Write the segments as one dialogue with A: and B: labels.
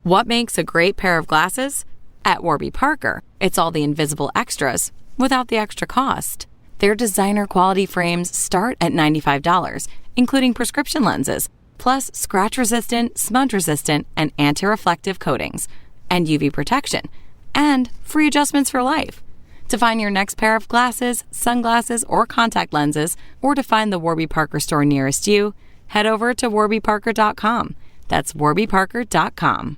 A: What makes a great pair of glasses? At Warby Parker, it's all the invisible extras without the extra cost. Their designer quality frames start at $95, including prescription lenses, plus scratch-resistant, smudge-resistant, and anti-reflective coatings, and UV protection, and free adjustments for life. To find your next pair of glasses, sunglasses, or contact lenses, or to find the Warby Parker store nearest you, head over to warbyparker.com. That's warbyparker.com.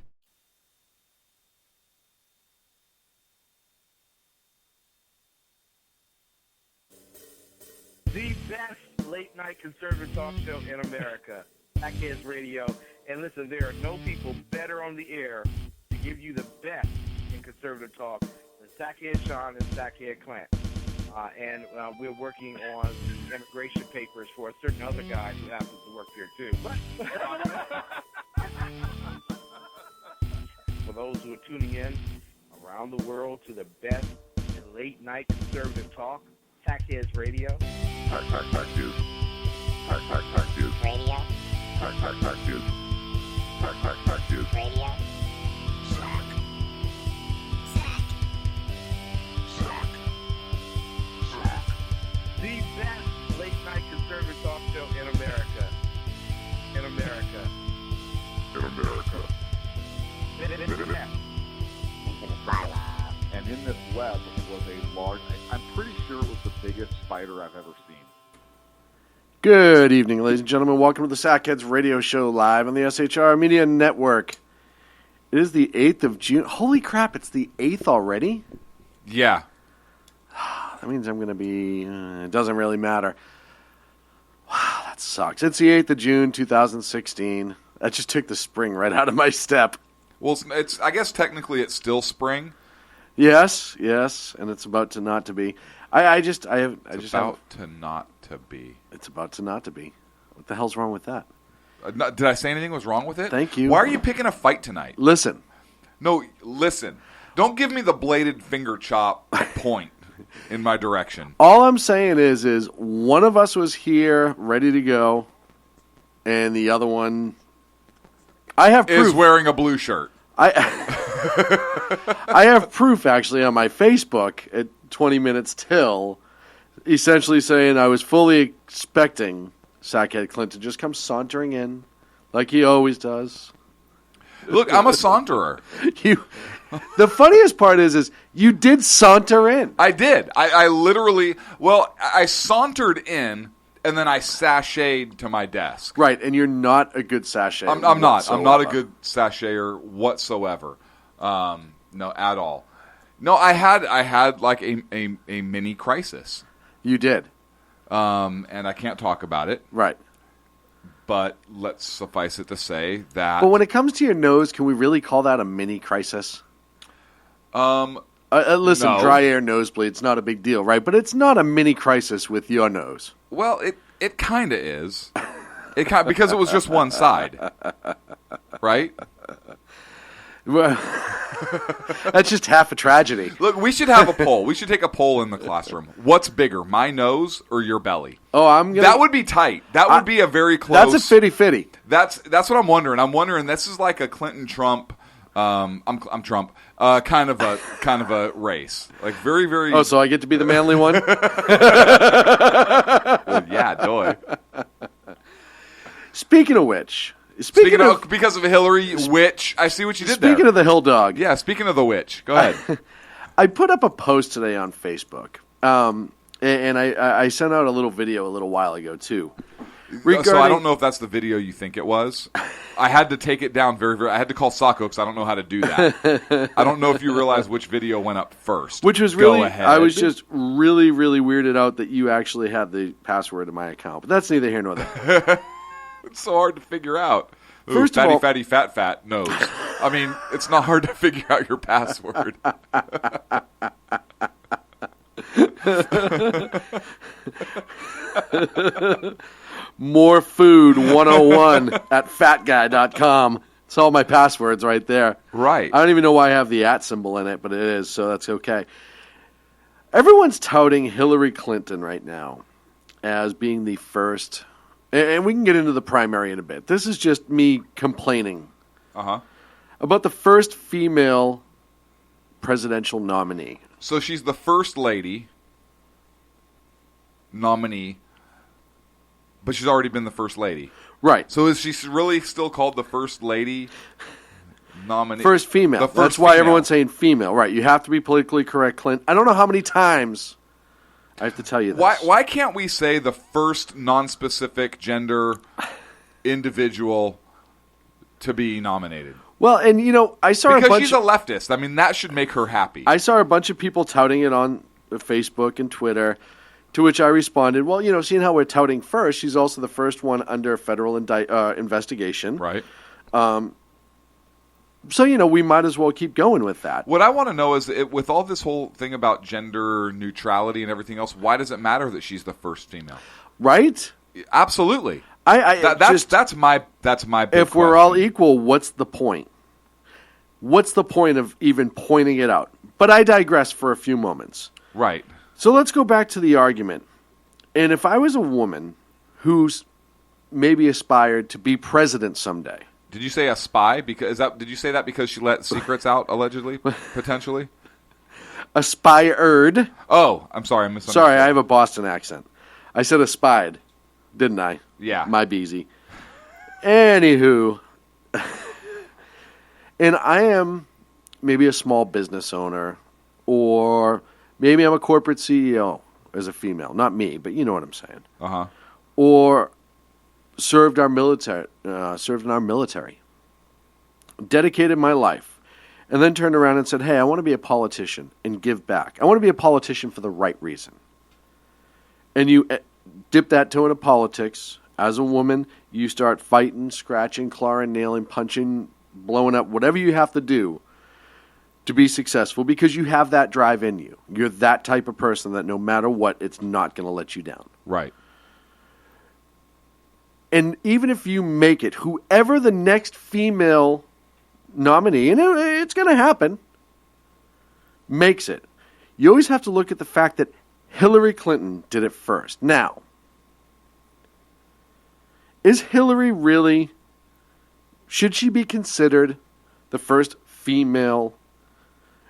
B: The best late-night conservative talk show in America, Sackheads Radio. And listen, there are no people better on the air to give you the best in conservative talk than Sackhead Sean and Sackhead Clint. And we're working on the immigration papers for a certain other guy who happens to work here, too. For those who are tuning in around the world to the best in late-night conservative talk, Sackheads Radio.
C: Sack News. Sack News.
D: Radio.
C: Sack News. Sack News.
D: Radio.
C: Sack.
B: The best late-night conservative talk show in America. In America.
C: In America.
E: And in this web was a large, I'm pretty sure it was the biggest spider I've ever seen.
F: Good evening, ladies and gentlemen. Welcome to the Sackheads Radio Show live on the SHR Media Network. It is the 8th of June. Holy crap, it's the 8th already?
G: Yeah.
F: That means I'm going to be... it doesn't really matter. Wow, that sucks. It's the 8th of June, 2016. That just took the spring right out of my step.
G: Well, it's I guess technically it's still spring.
F: Yes, and it's about to not to be. It's
G: about to not to be.
F: It's about to not to be. What the hell's wrong with that?
G: Did I say anything was wrong with it?
F: Thank you.
G: Why are you picking a fight tonight?
F: Listen.
G: No, listen. Don't give me the bladed finger chop point in my direction.
F: All I'm saying is one of us was here, ready to go, and the other one... I have proof.
G: Is wearing a blue shirt.
F: I have proof, actually, on my Facebook at 20 minutes till, essentially saying I was fully expecting Sackhead Clint to just come sauntering in, like he always does.
G: Look, I'm a saunterer.
F: The funniest part is you did saunter in.
G: I did. I literally, I sauntered in, and then I sashayed to my desk.
F: Right, and you're not a good sashay.
G: I'm not. I'm not a good sashayer whatsoever. No, at all. No, I had like a mini crisis.
F: You did.
G: And I can't talk about it.
F: Right.
G: But let's suffice it to say that...
F: But when it comes to your nose, can we really call that a mini crisis? Listen,
G: no.
F: Dry air nosebleed, it's not a big deal, right? But it's not a mini crisis with your nose.
G: Well, it kind of is. Because it was just one side. Right?
F: Well, that's just half a tragedy.
G: Look, we should have a poll. We should take a poll in the classroom. What's bigger, my nose or your belly?
F: Oh,
G: That would be tight. That would be a very close...
F: That's a fitty-fitty.
G: That's what I'm wondering. I'm wondering, this is like a Clinton-Trump... I'm Trump. Kind of a race. Like very, very...
F: Oh, so I get to be the manly one?
G: Well, yeah, doy.
F: Speaking of which...
G: Speaking of because of Hillary, witch. I see what you did there.
F: Speaking of the hill dog.
G: Yeah, speaking of the witch. Go ahead.
F: I put up a post today on Facebook. And I sent out a little video a little while ago, too.
G: So I don't know if that's the video you think it was. I had to take it down very, very... I had to call Sacco because I don't know how to do that. I don't know if you realize which video went up first.
F: Which was really... I was just really, really weirded out that you actually had the password of my account. But that's neither here nor there.
G: It's so hard to figure out. Ooh,
F: First
G: fatty,
F: of all,
G: fatty, fat nose. I mean, it's not hard to figure out your password.
F: More Food 101 at fatguy.com. It's all my passwords right there.
G: Right.
F: I don't even know why I have the @ symbol in it, but it is, so that's okay. Everyone's touting Hillary Clinton right now as being the first... And we can get into the primary in a bit. This is just me complaining.
G: Uh-huh.
F: about the first female presidential nominee.
G: So she's the first lady nominee, but she's already been the first lady.
F: Right.
G: So is she really still called the first lady nominee?
F: First female.
G: The first
F: That's why
G: female.
F: everyone's saying female. Right. You have to be politically correct, Clint. I don't know how many times I have to tell you this.
G: Why can't we say the first non-specific gender individual to be nominated?
F: Well, and I saw
G: Because
F: a bunch.
G: she's a leftist. I mean, that should make her happy.
F: I saw a bunch of people touting it on Facebook and Twitter, to which I responded, well, seeing how we're touting first, she's also the first one under federal investigation.
G: Right.
F: So, we might as well keep going with that.
G: What I want to know is, with all this whole thing about gender neutrality and everything else, why does it matter that she's the first female?
F: Right?
G: Absolutely. That's my big
F: if we're all
G: question.
F: equal, what's the point? What's the point of even pointing it out? But I digress for a few moments.
G: Right.
F: So let's go back to the argument. And if I was a woman who's maybe aspired to be president someday.
G: Did you say a spy? Did you say that because she let secrets out, allegedly, potentially?
F: Aspired.
G: Oh, I'm sorry. I misunderstood.
F: Sorry, I have a Boston accent. I said aspired, didn't I?
G: Yeah.
F: My beezy. Anywho. And I am maybe a small business owner, or maybe I'm a corporate CEO as a female. Not me, but you know what I'm saying.
G: Uh-huh.
F: Or served in our military. Dedicated my life. And then turned around and said, hey, I want to be a politician and give back. I want to be a politician for the right reason. And you dip that toe into politics. As a woman, you start fighting, scratching, clawing, nailing, punching, blowing up, whatever you have to do to be successful, because you have that drive in you. You're that type of person that no matter what, it's not going to let you down.
G: Right.
F: And even if you make it, whoever the next female nominee, and it's going to happen, makes it, you always have to look at the fact that Hillary Clinton did it first. Now, is Hillary really, should she be considered the first female?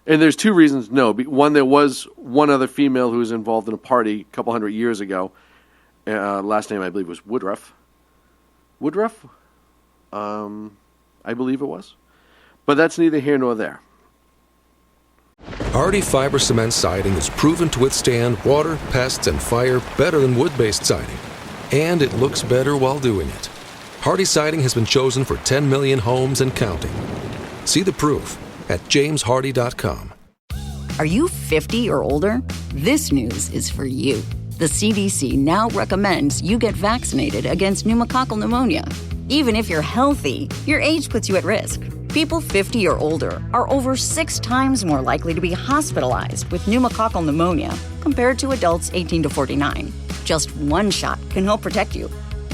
F: And there's two reasons no. One, there was one other female who was involved in a party a couple hundred years ago. Last name, I believe, was Woodruff. Woodruff? I believe it was. But that's neither here nor there.
D: Hardy Fiber Cement Siding is proven to withstand water, pests, and fire better than wood-based siding. And it looks better while doing it. Hardy Siding has been chosen for 10 million homes and counting. See the proof at jameshardy.com.
H: Are you 50 or older? This news is for you. The CDC now recommends you get vaccinated against pneumococcal pneumonia. Even if you're healthy, your age puts you at risk. People 50 or older are over 6 times more likely to be hospitalized with pneumococcal pneumonia compared to adults 18 to 49. Just one shot can help protect you.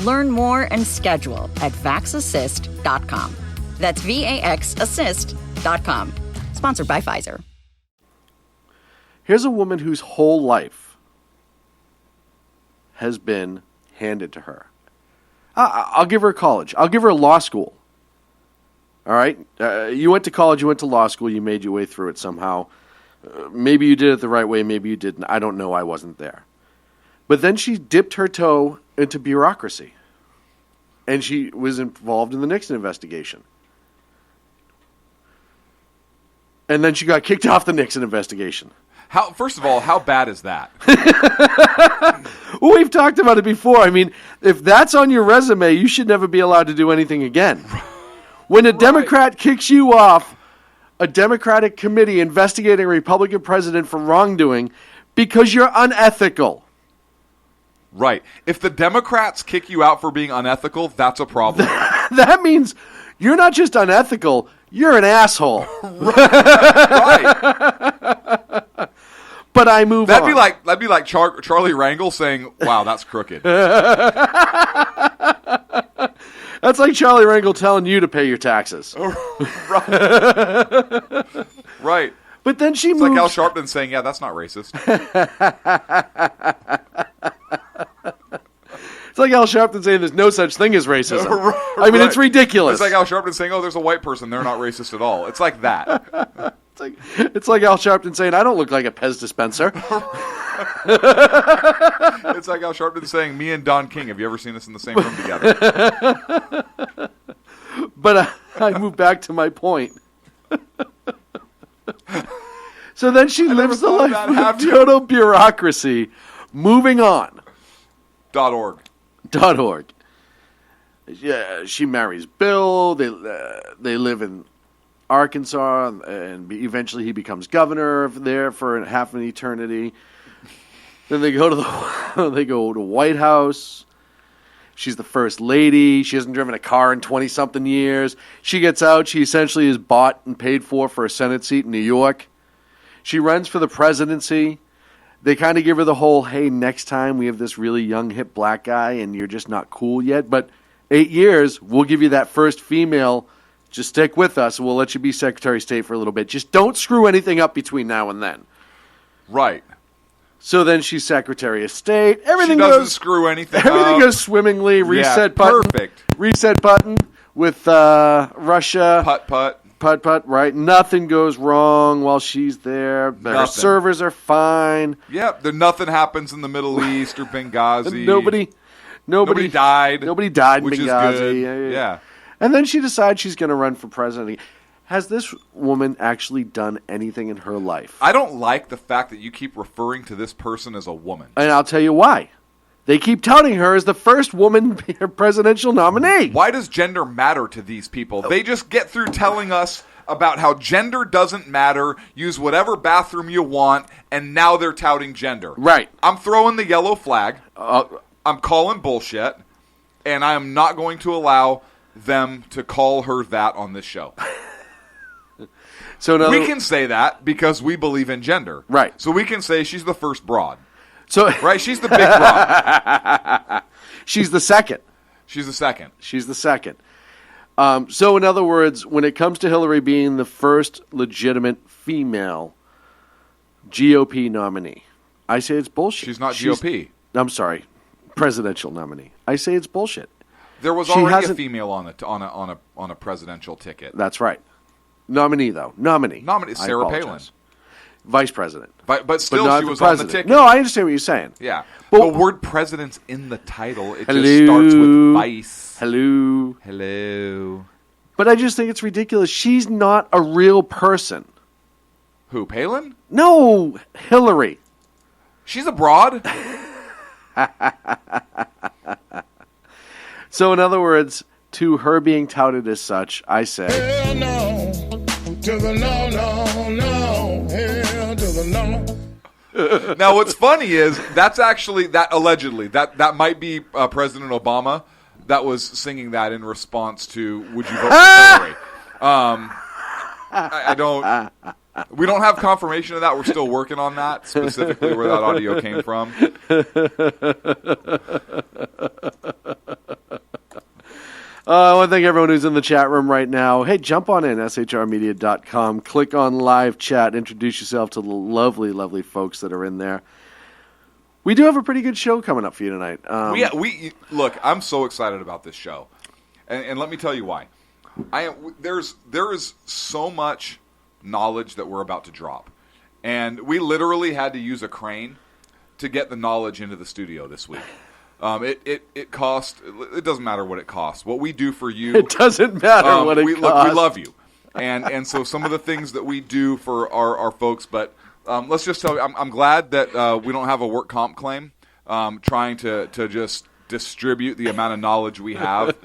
H: Learn more and schedule at vaxassist.com. That's VAXassist.com. Sponsored by Pfizer.
F: Here's a woman whose whole life has been handed to her. I'll give her college. I'll give her law school. All right? You went to college, you went to law school, you made your way through it somehow. Maybe you did it the right way, maybe you didn't. I don't know. I wasn't there. But then she dipped her toe into bureaucracy. And she was involved in the Nixon investigation. And then she got kicked off the Nixon investigation.
G: First of all, how bad is that?
F: Well, we've talked about it before. I mean, if that's on your resume, you should never be allowed to do anything again. When a Democrat kicks you off a Democratic committee investigating a Republican president for wrongdoing because you're unethical.
G: Right. If the Democrats kick you out for being unethical, that's a problem.
F: That means you're not just unethical, you're an asshole.
G: Right.
F: But I move on.
G: That'd be like Charlie Rangel saying, "Wow, that's crooked."
F: That's like Charlie Rangel telling you to pay your taxes.
G: Right.
F: But then she
G: It's
F: moves.
G: like Al Sharpton saying, "Yeah, that's not racist."
F: It's like Al Sharpton saying there's no such thing as racism. I mean,
G: Right.
F: it's ridiculous.
G: It's like Al Sharpton saying, "Oh, there's a white person. They're not racist at all." It's like that.
F: It's like Al Sharpton saying, I don't look like a Pez dispenser.
G: It's like Al Sharpton saying, "Me and Don King. Have you ever seen us in the same room together?"
F: But I move back to my point. So then she lives the
G: thought of
F: life
G: that, have
F: of
G: you?
F: total bureaucracy. Moving on.
G: .org.
F: .org. Yeah, she marries Bill. They live in Arkansas, and eventually he becomes governor there for half an eternity. Then they go to White House. She's the first lady. She hasn't driven a car in 20-something years. She gets out. She essentially is bought and paid for a Senate seat in New York. She runs for the presidency. They kind of give her the whole, hey, next time we have this really young, hip black guy, and you're just not cool yet. But 8 years, we'll give you that first female. Just stick with us, and we'll let you be Secretary of State for a little bit. Just don't screw anything up between now and then.
G: Right.
F: So then she's Secretary of State. Everything
G: She doesn't
F: goes
G: screw anything
F: Everything
G: up.
F: goes swimmingly. Reset button.
G: Perfect.
F: Reset button with Russia.
G: Putt.
F: Putt. Right. Nothing goes wrong while she's there. Her
G: Nothing.
F: servers are fine.
G: Yep. Nothing happens in the Middle East or Benghazi.
F: Nobody
G: died.
F: Nobody died in
G: which
F: Benghazi.
G: is good. Yeah.
F: And then she decides she's going to run for president. Has this woman actually done anything in her life?
G: I don't like the fact that you keep referring to this person as a woman.
F: And I'll tell you why. They keep touting her as the first woman presidential nominee.
G: Why does gender matter to these people? They just get through telling us about how gender doesn't matter, use whatever bathroom you want, and now they're touting gender.
F: Right.
G: I'm throwing the yellow flag. I'm calling bullshit, and I am not going to allow them to call her that on this show.
F: So
G: we can say that because we believe in gender.
F: Right.
G: So we can say she's the first broad.
F: So
G: right, she's the big broad.
F: She's the second.
G: She's the second.
F: She's the second. So in other words, when it comes to Hillary being the first legitimate female GOP nominee, I say it's bullshit.
G: She's not GOP.
F: I'm sorry, presidential nominee. I say it's bullshit.
G: There was already a female on a presidential ticket.
F: That's right. Nominee though. Nominee.
G: Sarah Palin.
F: Vice president.
G: But still,
F: not
G: she was
F: president.
G: on the ticket.
F: No, I understand what you're saying.
G: Yeah.
F: But
G: the word president's in the title. It
F: hello,
G: just starts with vice.
F: Hello. But I just think it's ridiculous. She's not a real person.
G: Who, Palin?
F: No, Hillary.
G: She's a broad.
F: So in other words, to her being touted as such, I say...
I: Hell no, to the no, no, no, hell to the no.
G: Now, what's funny is that's actually allegedly that might be President Obama that was singing that in response to "Would you vote for Hillary?" I don't. We don't have confirmation of that. We're still working on that, specifically where that audio came from.
F: I want to thank everyone who's in the chat room right now. Hey, jump on in, shrmedia.com. Click on live chat. Introduce yourself to the lovely, lovely folks that are in there. We do have a pretty good show coming up for you tonight.
G: We look. I'm so excited about this show, and let me tell you why. There is so much knowledge that we're about to drop, and we literally had to use a crane to get the knowledge into the studio this week. It cost. It doesn't matter what it costs. What we do for you,
F: it doesn't matter what it costs.
G: Look, we love you, and so some of the things that we do for our folks. But let's just tell you, I'm glad that we don't have a work comp claim. Trying to just distribute the amount of knowledge we have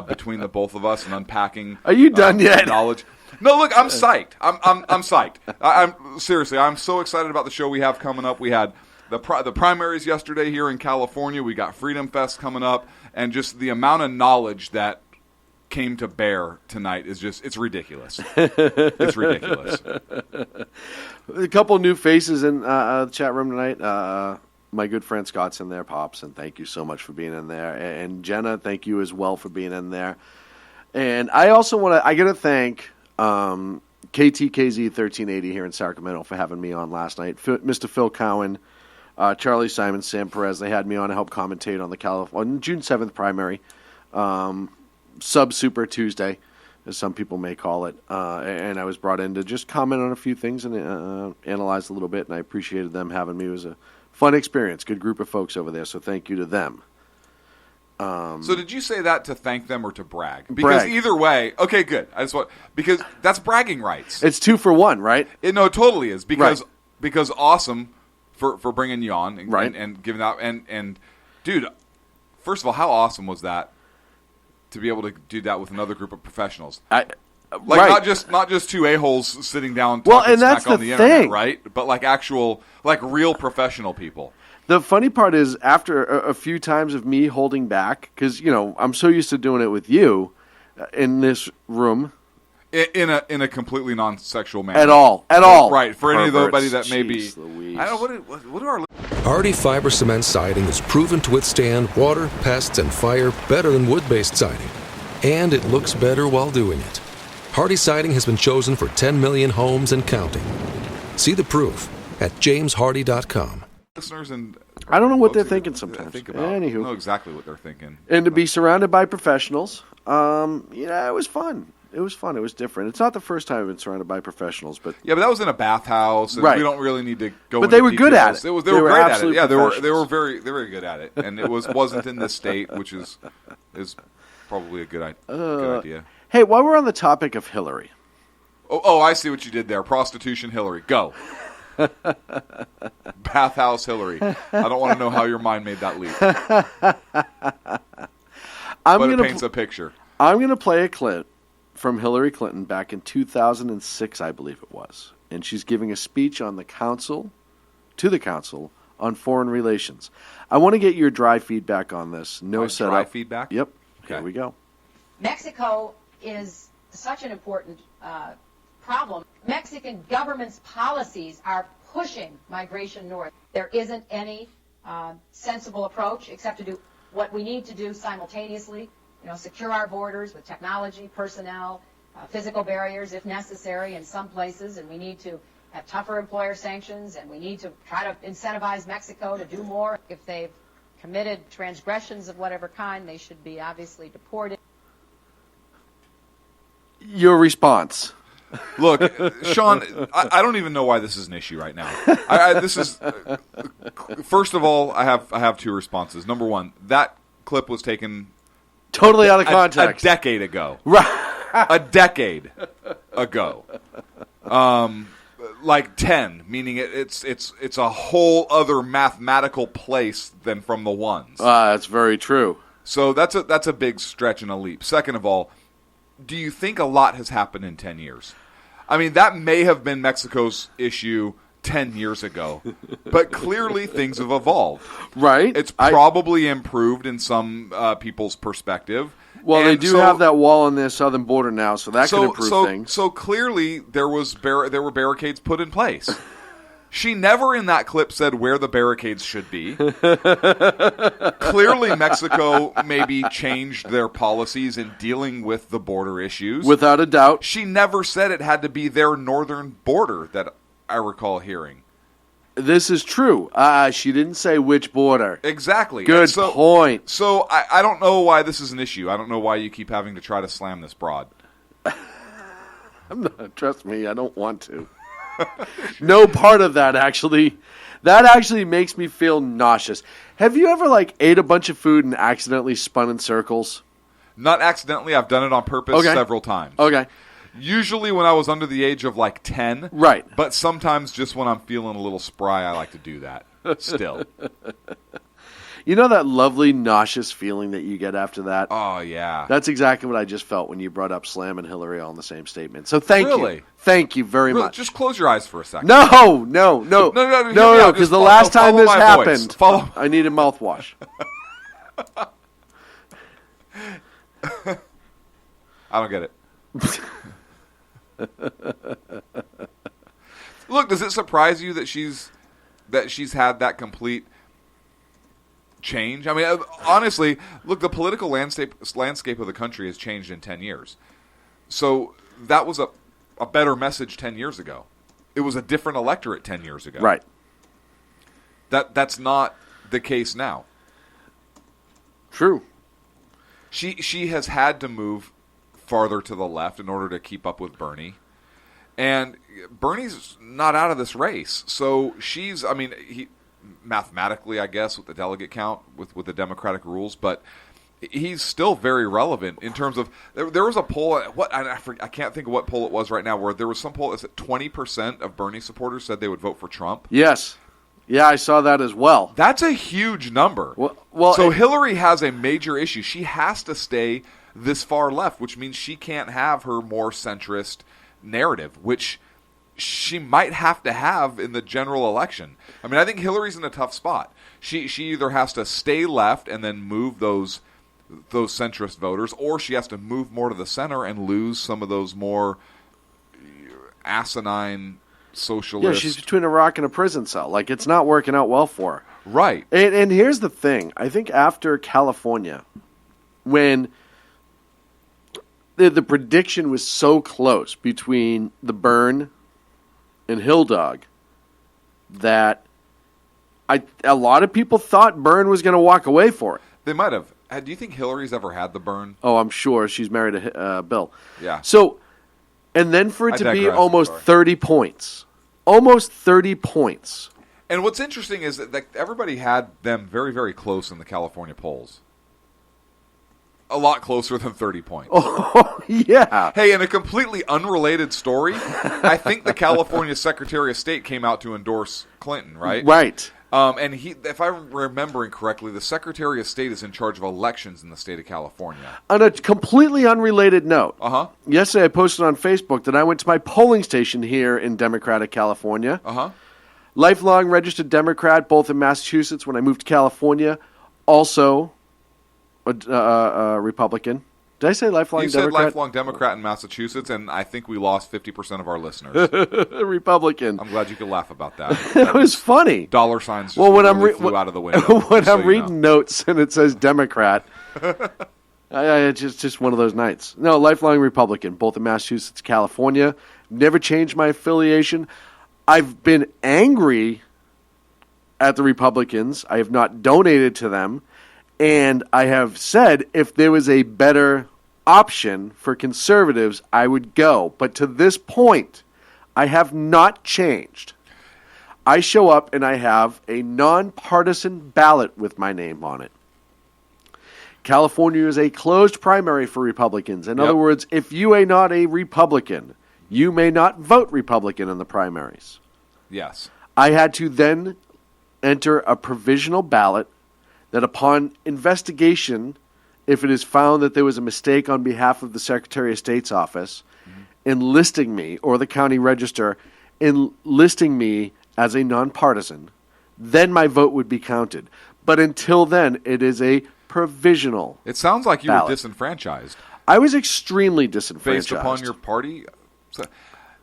G: between the both of us and unpacking.
F: Are you done yet?
G: Knowledge. No, look, I'm psyched. I'm psyched. I'm seriously. I'm so excited about the show we have coming up. We had the primaries yesterday here in California. We got Freedom Fest coming up, and just the amount of knowledge that came to bear tonight is it's ridiculous. It's ridiculous.
F: A couple new faces in the chat room tonight. My good friend Scott's in there, Pops, and thank you so much for being in there. And Jenna, thank you as well for being in there. And I also I got to thank KTKZ 1380 here in Sacramento for having me on last night. Mr. Phil Cowan Charlie Simon, Sam Perez. They had me on to help commentate on the on June 7th primary, Sub-Super Tuesday, as some people may call it. And I was brought in to just comment on a few things and analyze a little bit, and I appreciated them having me. It was a fun experience, good group of folks over there, so thank you to them.
G: So did you say that to thank them or to brag? Because either way, okay, good. Because that's bragging rights.
F: It's 2 for 1, right?
G: It totally is. Because awesome for bringing you on and giving out and dude, first of all, how awesome was that to be able to do that with another group of professionals? Not just two a-holes sitting down talking smack on the internet, right? But real professional people.
F: The funny part is, after a few times of me holding back, because I'm so used to doing it with you in this room,
G: in a completely non-sexual manner,
F: at all,
G: right? For anybody that may be, I don't know what do our
D: Hardy Fiber Cement Siding is proven to withstand water, pests, and fire better than wood-based siding, and it looks better while doing it. Hardy Siding has been chosen for 10 million homes and counting. See the proof at jameshardy.com.
G: Listeners and
F: I don't know what they're thinking sometimes.
G: Anywho, I know exactly what they're thinking.
F: And to be surrounded by professionals, it was fun. It was fun. It was different. It's not the first time I've been surrounded by professionals, but
G: but that was in a bathhouse, and we don't really need to go.
F: But they were good at it.
G: They were great at it. Yeah, they were very good at it, and it wasn't in this state, which is probably a good idea.
F: Hey, while we're on the topic of Hillary,
G: oh, I see what you did there. Prostitution Hillary, go. Bathhouse Hillary. I don't want to know how your mind made that leap. But it paints a picture.
F: I'm going to play a clip from Hillary Clinton back in 2006, I believe it was. And she's giving a speech on the council on foreign relations. I want to get your dry feedback on this.
G: Dry feedback?
F: Yep.
G: Okay.
F: Here we go.
J: Mexico is such an important problem. Mexican government's policies are pushing migration north. There isn't any sensible approach except to do what we need to do simultaneously. Secure our borders with technology, personnel, physical barriers if necessary in some places, and we need to have tougher employer sanctions, and we need to try to incentivize Mexico to do more. If they've committed transgressions of whatever kind, they should be obviously deported.
F: Your response.
G: Look, Sean, I don't even know why this is an issue right now. First of all, I have two responses. Number one, that clip was taken
F: totally out of context
G: a decade ago.
F: Right.
G: A decade ago. 10, meaning it's a whole other mathematical place than from the ones.
F: That's very true.
G: So that's a big stretch and a leap. Second of all, do you think a lot has happened in 10 years? I mean, that may have been Mexico's issue 10 years ago, but clearly things have evolved.
F: Right.
G: It's probably improved in some people's perspective.
F: Well, they do have that wall on their southern border now, so that could improve things.
G: So clearly there were barricades put in place. She never in that clip said where the barricades should be. Clearly Mexico maybe changed their policies in dealing with the border issues.
F: Without a doubt.
G: She never said it had to be their northern border that I recall hearing.
F: This is true. She didn't say which border.
G: Exactly.
F: Good point.
G: So I don't know why this is an issue. I don't know why you keep having to try to slam this broad.
F: Trust me, I don't want to. No part of that actually makes me feel nauseous. Have you ever ate a bunch of food and accidentally spun in circles?
G: Not accidentally. I've done it on purpose several times.
F: Okay.
G: Usually when I was under the age of 10.
F: Right.
G: But sometimes just when I'm feeling a little spry, I like to do that still.
F: You know that lovely nauseous feeling that you get after that?
G: Oh, yeah.
F: That's exactly what I just felt when you brought up Slam and Hillary all in the same statement. So thank you. Thank you very much.
G: Just close your eyes for a second.
F: No, because the last time this happened, I needed mouthwash.
G: I don't get it. Look, does it surprise you that she's had that complete change? I mean, honestly, look, the political landscape of the country has changed in 10 years. So that was a better message 10 years ago. It was a different electorate 10 years ago.
F: Right.
G: That's not the case now.
F: True.
G: She has had to move farther to the left in order to keep up with Bernie. And Bernie's not out of this race. So he mathematically, I guess, with the delegate count, with the Democratic rules, but he's still very relevant in terms of there was a poll. I can't think of what poll it was right now, where there was some poll that said 20% of Bernie supporters said they would vote for Trump.
F: Yes. Yeah, I saw that as well.
G: That's a huge number. So Hillary has a major issue. She has to stay this far left, which means she can't have her more centrist narrative, which she might have to have in the general election. I mean, I think Hillary's in a tough spot. She either has to stay left and then move those centrist voters, or she has to move more to the center and lose some of those more asinine socialist.
F: Yeah, she's between a rock and a prison cell. Like, it's not working out well for her.
G: Right.
F: And here's the thing. I think after California, when the prediction was so close between the Byrne and Hill Dog that a lot of people thought Byrne was going to walk away for it.
G: They might have. Do you think Hillary's ever had the Byrne?
F: Oh, I'm sure. She's married to Bill.
G: Yeah.
F: So, and then for it to be almost 30 points. Almost 30 points.
G: And what's interesting is that everybody had them very, very close in the California polls. A lot closer than 30 points.
F: Oh, yeah.
G: Hey, in a completely unrelated story, I think the California Secretary of State came out to endorse Clinton, right?
F: Right.
G: And if I'm remembering correctly, the Secretary of State is in charge of elections in the state of California.
F: On a completely unrelated note, yesterday I posted on Facebook that I went to my polling station here in Democratic California. Lifelong registered Democrat, both in Massachusetts when I moved to California. Also a Republican. Did I say lifelong Democrat?
G: You said lifelong Democrat in Massachusetts, and I think we lost 50% of our listeners.
F: Republican.
G: I'm glad you could laugh about that.
F: It was funny.
G: Dollar signs just flew out of the window.
F: When I'm reading notes and it says Democrat, it's just one of those nights. No, lifelong Republican, both in Massachusetts, California. Never changed my affiliation. I've been angry at the Republicans. I have not donated to them. And I have said if there was a better option for conservatives, I would go. But to this point, I have not changed. I show up and I have a nonpartisan ballot with my name on it. California is a closed primary for Republicans. In other words, if you are not a Republican, you may not vote Republican in the primaries.
G: Yes.
F: I had to then enter a provisional ballot that upon investigation, if it is found that there was a mistake on behalf of the Secretary of State's office in listing me, or the county register in listing me as a nonpartisan, then my vote would be counted. But until then, it is a provisional.
G: It sounds like you
F: ballot.
G: were disenfranchised.
F: I was extremely disenfranchised.
G: Based upon your party?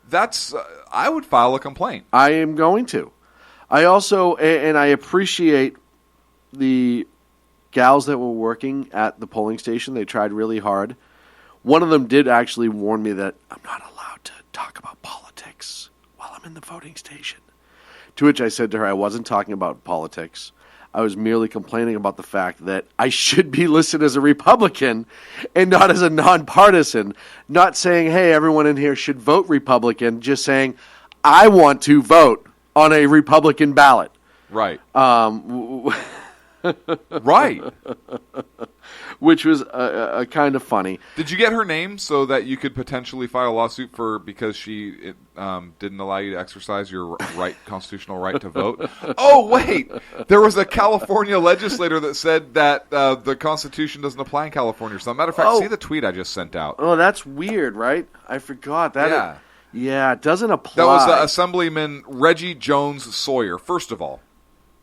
G: That's, I would file a complaint.
F: I am going to. I also, and I appreciate the gals that were working at the polling station. They tried really hard. One of them did actually warn me that I'm not allowed to talk about politics while I'm in the voting station. To which I said to her, I wasn't talking about politics. I was merely complaining about the fact that I should be listed as a Republican and not as a nonpartisan. Not saying, hey, everyone in here should vote Republican. Just saying, I want to vote on a Republican ballot.
G: Right. Right.
F: Which was a kind of funny.
G: Did you get her name so that you could potentially file a lawsuit because she didn't allow you to exercise your constitutional right to vote? Oh, wait. There was a California legislator that said that the Constitution doesn't apply in California. So, matter of fact, see the tweet I just sent out.
F: Oh, that's weird, right? I forgot that. Yeah, it doesn't apply.
G: That was Assemblyman Reggie Jones Sawyer. First of all,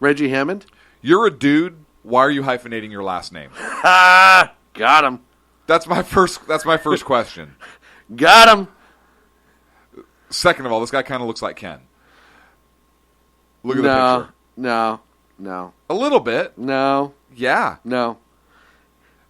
F: Reggie Hammond?
G: You're a dude. Why are you hyphenating your last name?
F: Got him.
G: That's my first question.
F: Got him.
G: Second of all, this guy kind of looks like Ken. Look at the picture.
F: No.
G: A little bit.
F: No.
G: Yeah.
F: No.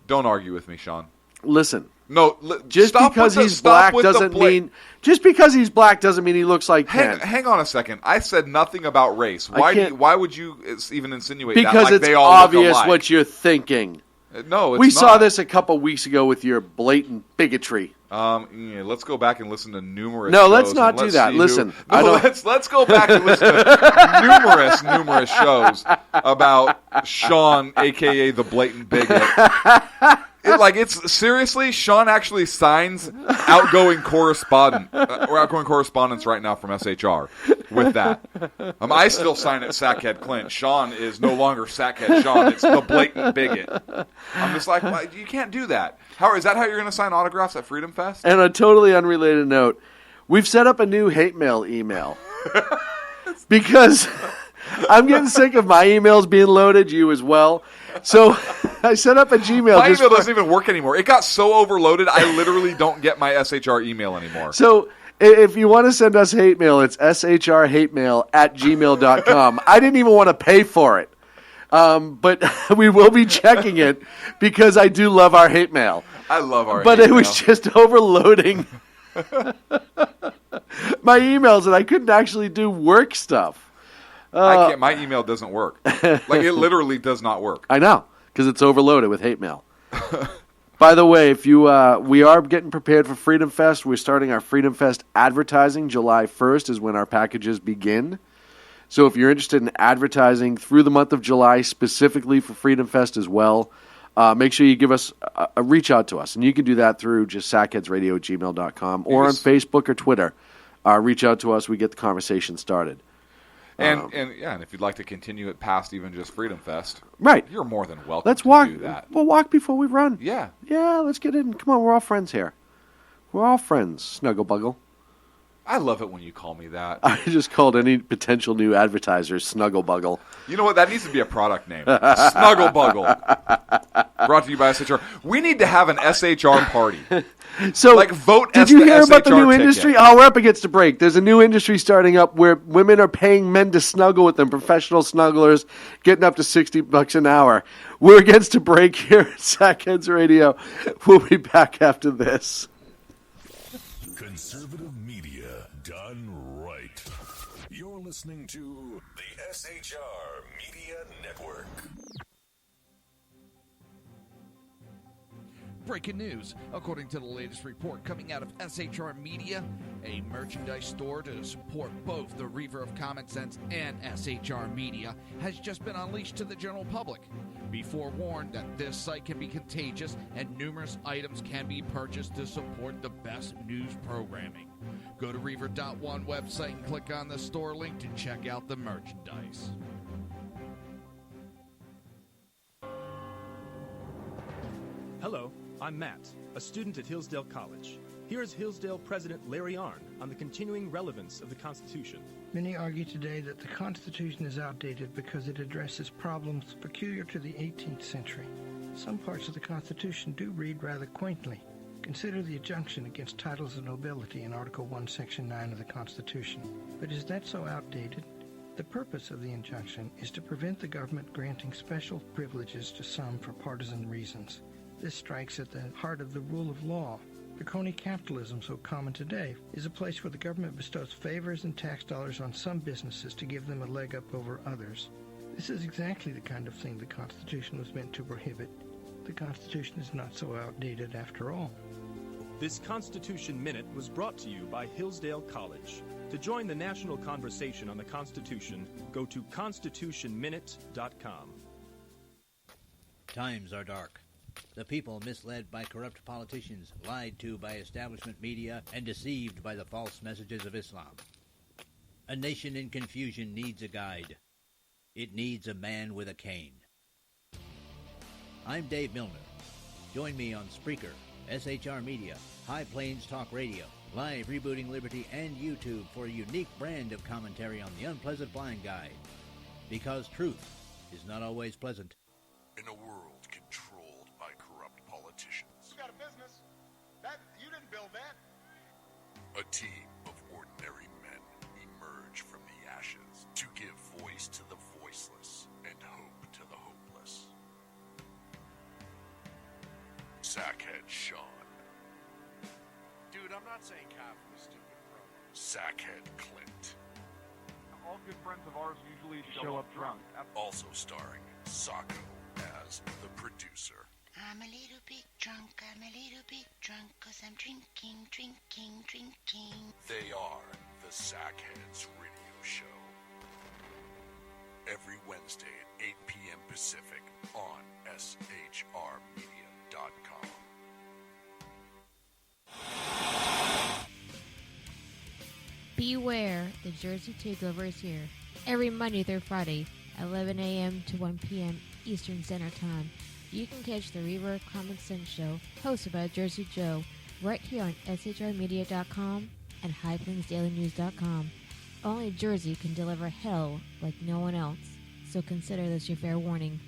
G: Don't argue with me, Sean.
F: Listen,
G: No,
F: just
G: stop
F: because
G: with the-
F: he's
G: stop
F: black
G: with the
F: doesn't
G: bla-
F: mean just because he's black doesn't mean he looks like Ken.
G: Hang on a second. I said nothing about race. Why would you even insinuate that?
F: Because
G: Like
F: it's
G: they all
F: obvious
G: look alike?
F: what you're thinking.
G: No, it's
F: we
G: not.
F: saw this a couple weeks ago with your blatant bigotry.
G: Yeah, let's go back and listen to numerous.
F: No,
G: shows
F: let's not
G: and
F: do
G: let's
F: that.
G: see
F: Listen,
G: who,
F: I
G: no,
F: don't-
G: let's go back and listen to numerous shows about Sean, aka the blatant bigot. It's seriously, Sean actually signs outgoing correspondence right now from SHR with that. I still sign it Sackhead Clint. Sean is no longer Sackhead Sean. It's the blatant bigot. I'm just like, well, you can't do that. Is that how you're going to sign autographs at Freedom Fest?
F: And on a totally unrelated note, we've set up a new hate mail email because I'm getting sick of my emails being loaded, you as well. So I set up a Gmail.
G: My email doesn't even work anymore. It got so overloaded, I literally don't get my SHR email anymore.
F: So if you want to send us hate mail, it's shrhatemail@gmail.com. I didn't even want to pay for it. But we will be checking it because I do love our hate mail.
G: I love our
F: But
G: hate
F: it was
G: mail.
F: just overloading my emails and I couldn't actually do work stuff.
G: I can't. My email doesn't work. Like, it literally does not work.
F: I know, because it's overloaded with hate mail. By the way, if you we are getting prepared for Freedom Fest. We're starting our Freedom Fest advertising. July 1st is when our packages begin. So if you're interested in advertising through the month of July, specifically for Freedom Fest as well, make sure you give us a reach out to us. And you can do that through just sackheadsradio@gmail.com or on Facebook or Twitter. Reach out to us. We get the conversation started.
G: And if you'd like to continue it past even just Freedom Fest,
F: right,
G: you're more than welcome
F: Let's
G: to
F: walk.
G: do that.
F: We'll walk before we run.
G: Yeah.
F: Yeah, let's get in. Come on, we're all friends here. We're all friends, Snuggle Buggle.
G: I love it when you call me that.
F: I just called any potential new advertisers Snuggle Buggle.
G: You know what? That needs to be a product name. Snuggle Buggle. Brought to you by SHR. We need to have an SHR party.
F: So,
G: vote
F: did
G: S
F: you
G: the
F: hear about the
G: SHR
F: new
G: ticket.
F: industry? Oh, we're up against a break. There's a new industry starting up where women are paying men to snuggle with them, professional snugglers, getting up to $60 an hour. We're against a break here at Sackheads Radio. We'll be back after this.
K: Conservative media done right. You're listening to the SHR Media Network.
L: Breaking news. According to the latest report coming out of SHR Media, a merchandise store to support both the Reaver of Common Sense and SHR Media has just been unleashed to the general public. Be forewarned that this site can be contagious and numerous items can be purchased to support the best news programming. Go to Reaver.one website and click on the store link to check out the merchandise.
M: Hello, I'm Matt, a student at Hillsdale College. Here is Hillsdale President Larry Arnn on the continuing relevance of the Constitution.
N: Many argue today that the Constitution is outdated because it addresses problems peculiar to the 18th century. Some parts of the Constitution do read rather quaintly. Consider the injunction against titles of nobility in Article 1, Section 9 of the Constitution. But is that so outdated? The purpose of the injunction is to prevent the government granting special privileges to some for partisan reasons. This strikes at the heart of the rule of law. The crony capitalism so common today is a place where the government bestows favors and tax dollars on some businesses to give them a leg up over others. This is exactly the kind of thing the Constitution was meant to prohibit. The Constitution is not so outdated after all.
M: This Constitution Minute was brought to you by Hillsdale College. To join the national conversation on the Constitution, go to constitutionminute.com.
O: Times are dark. The people misled by corrupt politicians, lied to by establishment media, and deceived by the false messages of Islam. A nation in confusion needs a guide. It needs a man with a cane. I'm Dave Milner. Join me on Spreaker, SHR Media, High Plains Talk Radio, Live Rebooting Liberty, and YouTube for a unique brand of commentary on the unpleasant blind guide. Because truth is not always pleasant.
K: In a world controlled by corrupt politicians,
P: You got a business. You didn't build that.
K: a team of ordinary men emerge from the ashes to give voice to the voiceless and hope to the hopeless. Sackhead Sean not saying Kaufman is stupid, bro. Sackhead Clint.
E: All good friends of ours usually show up drunk.
K: Also starring Sacco as the producer.
Q: I'm a little bit drunk, cause I'm drinking.
K: They are the Sackheads Radio Show. Every Wednesday at 8 p.m. Pacific on shrmedia.com.
R: Beware, the Jersey Takeover is here. Every Monday through Friday, 11 a.m. to 1 p.m. Eastern Standard Time. You can catch the Reaver of Common Sense show, hosted by Jersey Joe, right here on shrmedia.com and highplainsdailynews.com. Only Jersey can deliver hell like no one else, so consider this your fair warning.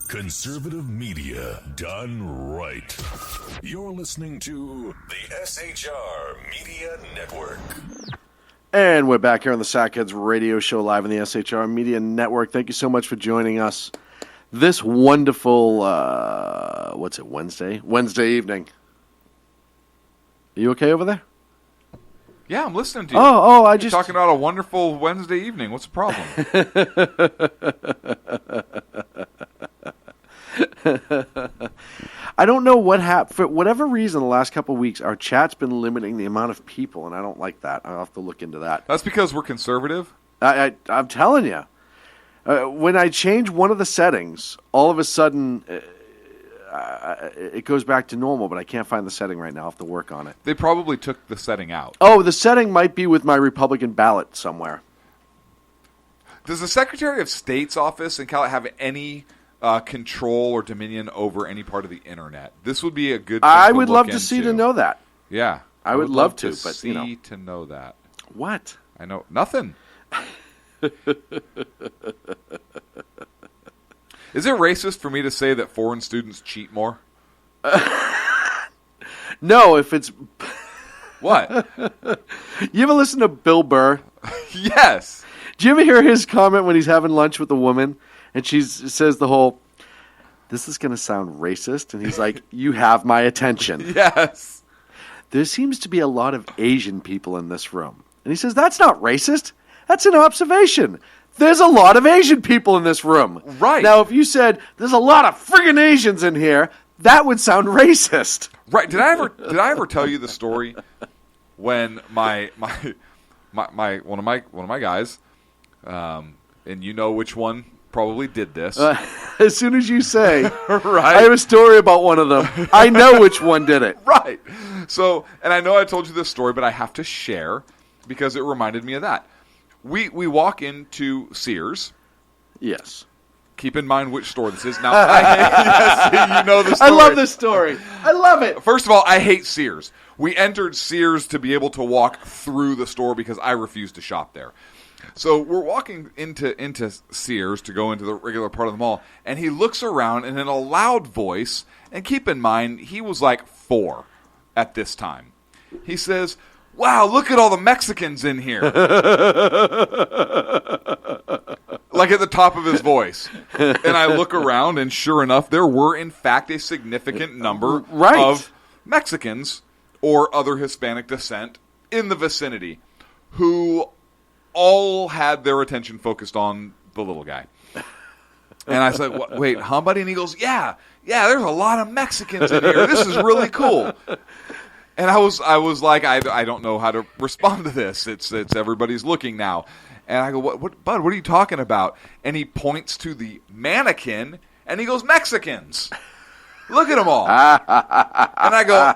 K: Conservative media done right. You're listening to the SHR Media Network.
F: And we're back here on the Sackheads Radio Show live on the SHR Media Network. Thank you so much for joining us this wonderful, Wednesday evening. Are you okay over there?
G: Yeah, I'm listening to you.
F: I
G: You're
F: just
G: talking about a wonderful Wednesday evening. What's the problem?
F: I don't know what happened. For whatever reason, the last couple of weeks, our chat's been limiting the amount of people, and I don't like that. I'll have to look into that.
G: That's because we're conservative?
F: I'm telling you. When I change one of the settings, all of a sudden it goes back to normal, but I can't find the setting right now. I'll have to work on it.
G: They probably took the setting out.
F: Oh, the setting might be with my Republican ballot somewhere.
G: Does the Secretary of State's office in Cal have any control or dominion over any part of the internet? This would be a good thing
F: I
G: to
F: would
G: look
F: love to see
G: into.
F: to know that.
G: Yeah.
F: I would love to, but
G: see
F: you know.
G: to know that.
F: What?
G: I know nothing. Is it racist for me to say that foreign students cheat more?
F: No, if it's
G: what?
F: You ever listen to Bill Burr?
G: Yes.
F: Do you ever hear his comment when he's having lunch with a woman and she says the whole, "This is going to sound racist," and he's like, "You have my attention."
G: Yes.
F: There seems to be a lot of Asian people in this room. And he says, "That's not racist. That's an observation. There's a lot of Asian people in this room."
G: Right.
F: Now, if you said, "There's a lot of friggin' Asians in here," that would sound racist.
G: Right. Did I ever tell you the story when my one of my guys, and you know which one probably did this.
F: As soon as you say,
G: right.
F: I have a story about one of them. I know which one did it.
G: Right. So, and I know I told you this story, but I have to share because it reminded me of that. We walk into Sears.
F: Yes.
G: Keep in mind which store this is. Now, yes, you know the story.
F: I love this story. I love it.
G: First of all, I hate Sears. We entered Sears to be able to walk through the store because I refuse to shop there. So we're walking into Sears to go into the regular part of the mall, and he looks around and in a loud voice, and keep in mind, he was like 4 at this time. He says, "Wow, look at all the Mexicans in here." Like at the top of his voice. And I look around, and sure enough, there were, in fact, a significant number of Mexicans or other Hispanic descent in the vicinity who all had their attention focused on the little guy. And I said, "Wait, huh, buddy?" And he goes, yeah, there's a lot of Mexicans in here. This is really cool. And I was like, I don't know how to respond to this. It's everybody's looking now. And I go, what, Bud, what are you talking about? And he points to the mannequin, and he goes, "Mexicans. Look at them all." And I go,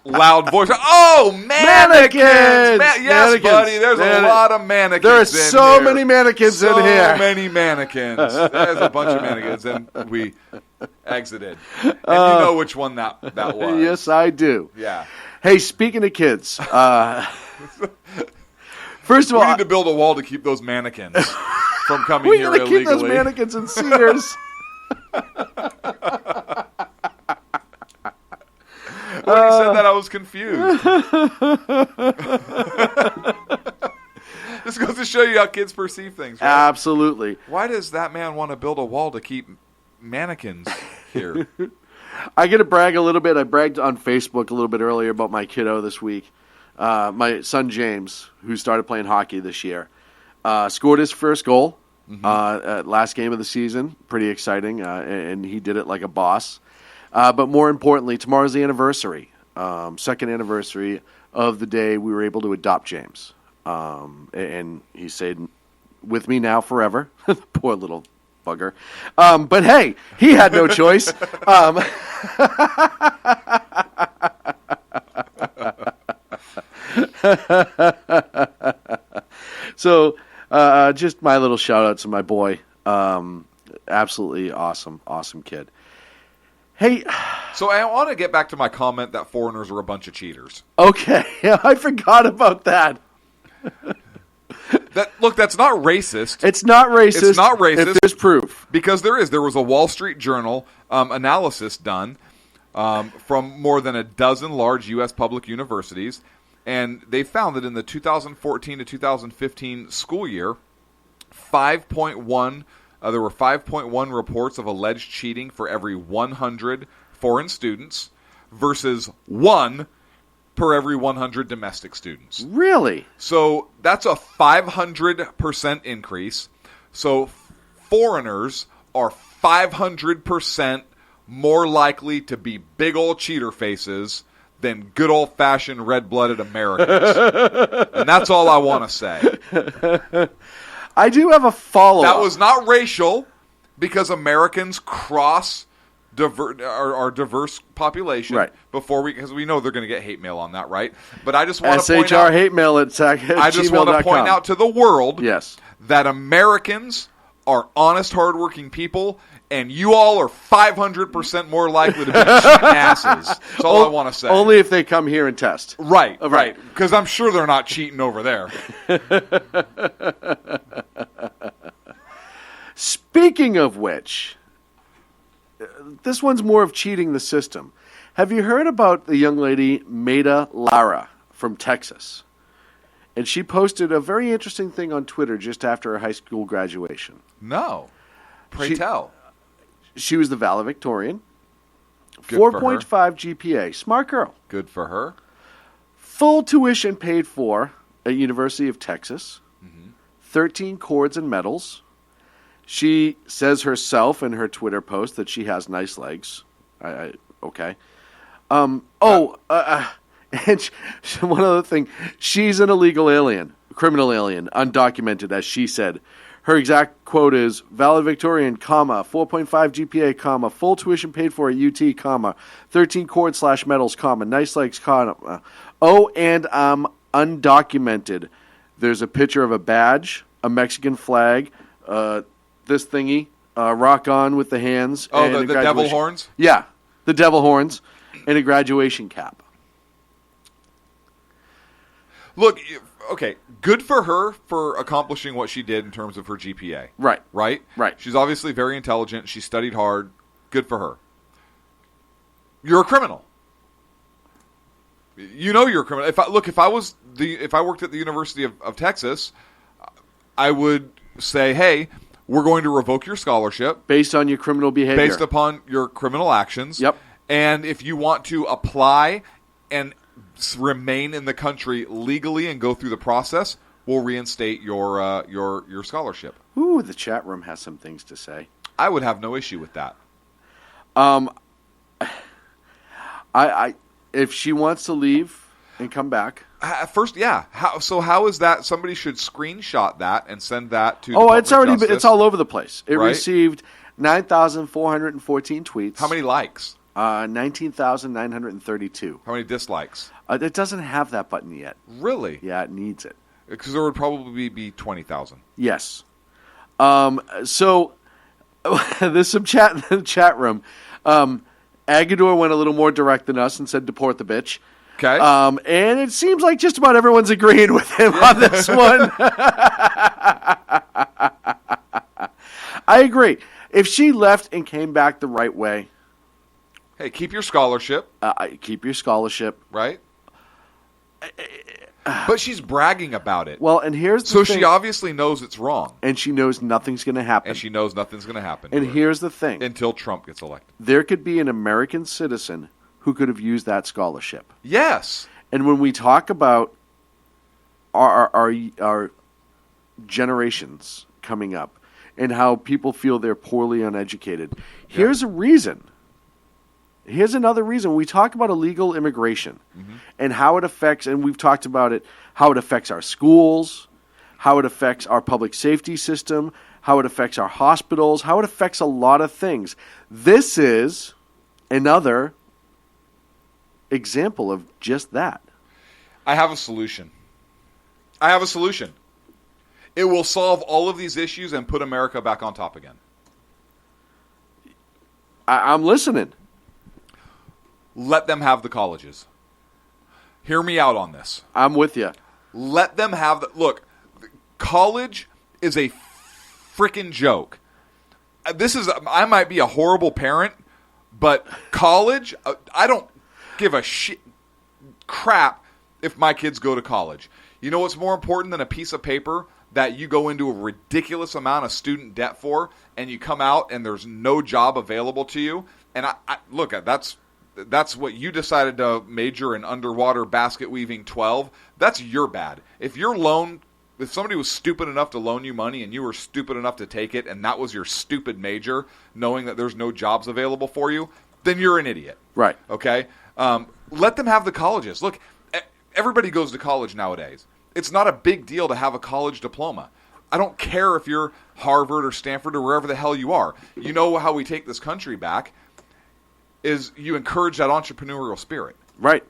G: loud voice, "Oh, mannequins! Yes,
F: Mannequins.
G: buddy, there's a lot of mannequins
F: There are
G: in
F: so
G: here.
F: many mannequins in here.
G: So many mannequins. There's a bunch of mannequins. And we exited. And you know which one that was.
F: Yes, I do.
G: Yeah.
F: Hey, speaking of kids, first of all,
G: we need to build a wall to keep those mannequins from coming
F: we
G: here
F: gotta
G: illegally.
F: keep those mannequins in Sears.
G: When he said that, I was confused. The Just goes to show you how kids perceive things. Right?
F: Absolutely.
G: Why does that man want to build a wall to keep mannequins here?
F: I get to brag a little bit. I bragged on Facebook a little bit earlier about my kiddo this week. My son James, who started playing hockey this year, scored his first goal last game of the season. Pretty exciting, and he did it like a boss. But more importantly, tomorrow's the anniversary, second anniversary of the day we were able to adopt James. And he stayed with me now forever. Poor little bugger. But hey, he had no choice. So just my little shout out to my boy. Absolutely awesome kid. Hey,
G: so I want to get back to my comment that foreigners are a bunch of cheaters.
F: Okay, I forgot about that.
G: That's not racist.
F: It's not racist.
G: It's not racist.
F: If there's proof.
G: Because there was a Wall Street Journal analysis done from more than a dozen large U.S. public universities, and they found that in the 2014 to 2015 school year, there were 5.1 reports of alleged cheating for every 100 foreign students versus 1 per every 100 domestic students.
F: Really?
G: So that's a 500% increase. So foreigners are 500% more likely to be big old cheater faces than good old-fashioned red-blooded Americans. And that's all I want to say.
F: I do have a follow-up.
G: That was not racial, because Americans our diverse population.
F: Right.
G: Because we know they're going to get hate mail on that, right? But I just want to point
F: SHR
G: out,
F: hate mail at gmail.com.
G: I just want to point out to the world
F: yes.
G: that Americans are honest, hardworking people, and you all are 500% more likely to be cheating asses. That's all I want to say.
F: Only if they come here and test.
G: Right. Because I'm sure they're not cheating over there.
F: Speaking of which, this one's more of cheating the system. Have you heard about the young lady Maida Lara from Texas? And she posted a very interesting thing on Twitter just after her high school graduation.
G: No. Pray tell.
F: She was the valedictorian.
G: Good
F: 4.5 GPA. Smart girl.
G: Good for her.
F: Full tuition paid for at University of Texas. 13 cords and medals. She says herself in her Twitter post that she has nice legs. Okay. And one other thing. She's an illegal alien, criminal alien, undocumented, as she said. Her exact quote is, valedictorian, 4.5 GPA, full tuition paid for at UT, 13 cord/medals, nice legs, and I'm undocumented. There's a picture of a badge, a Mexican flag, this thingy, rock on with the hands.
G: Oh, the devil horns?
F: Yeah, the devil horns, and a graduation cap.
G: Look, okay, good for her for accomplishing what she did in terms of her GPA.
F: Right.
G: Right?
F: Right.
G: She's obviously very intelligent. She studied hard. Good for her. You're a criminal. You know you're a criminal. If I worked at the University of Texas, I would say, hey, we're going to revoke your scholarship.
F: Based on your criminal behavior.
G: Based upon your criminal actions.
F: Yep.
G: And if you want to apply and remain in the country legally and go through the process, we'll reinstate your scholarship.
F: Ooh, the chat room has some things to say.
G: I would have no issue with that.
F: If she wants to leave and come back.
G: First, yeah. How is that? Somebody should screenshot that and send that to.
F: It's already. It's all over the place. It received 9,414 tweets.
G: How many likes?
F: 19,932.
G: How many dislikes?
F: It doesn't have that button yet.
G: Really?
F: Yeah, it needs it.
G: Because there would probably be 20,000.
F: Yes. So there's some chat in the chat room. Agador went a little more direct than us and said, deport the bitch.
G: Okay.
F: And it seems like just about everyone's agreeing with him on this one. I agree. If she left and came back the right way.
G: Hey, keep your scholarship.
F: Keep your scholarship.
G: Right? But she's bragging about it.
F: Well, and here's the
G: so
F: thing.
G: she obviously knows it's wrong.
F: And she knows nothing's going to happen.
G: And she knows nothing's going to happen.
F: And
G: to her
F: here's the thing.
G: until Trump gets elected.
F: There could be an American citizen who could have used that scholarship.
G: Yes.
F: And when we talk about our generations coming up and how people feel they're poorly uneducated, here's a reason. Here's another reason. We talk about illegal immigration and how it affects, and we've talked about it, how it affects our schools, how it affects our public safety system, how it affects our hospitals, how it affects a lot of things. This is another example of just that.
G: I have a solution. It will solve all of these issues and put America back on top again.
F: I'm listening.
G: Let them have the colleges. Hear me out on this.
F: I'm with you.
G: Let them have the... Look, college is a freaking joke. I might be a horrible parent, but college, I don't give a crap if my kids go to college. You know what's more important than a piece of paper that you go into a ridiculous amount of student debt for, and you come out and there's no job available to you? And look, that's what you decided to major in underwater basket weaving 12. That's your bad. If somebody was stupid enough to loan you money and you were stupid enough to take it, and that was your stupid major, knowing that there's no jobs available for you, then you're an idiot.
F: Right.
G: Okay? Let them have the colleges. Look, everybody goes to college nowadays. It's not a big deal to have a college diploma. I don't care if you're Harvard or Stanford or wherever the hell you are. You know how we take this country back is you encourage that entrepreneurial spirit.
F: Right.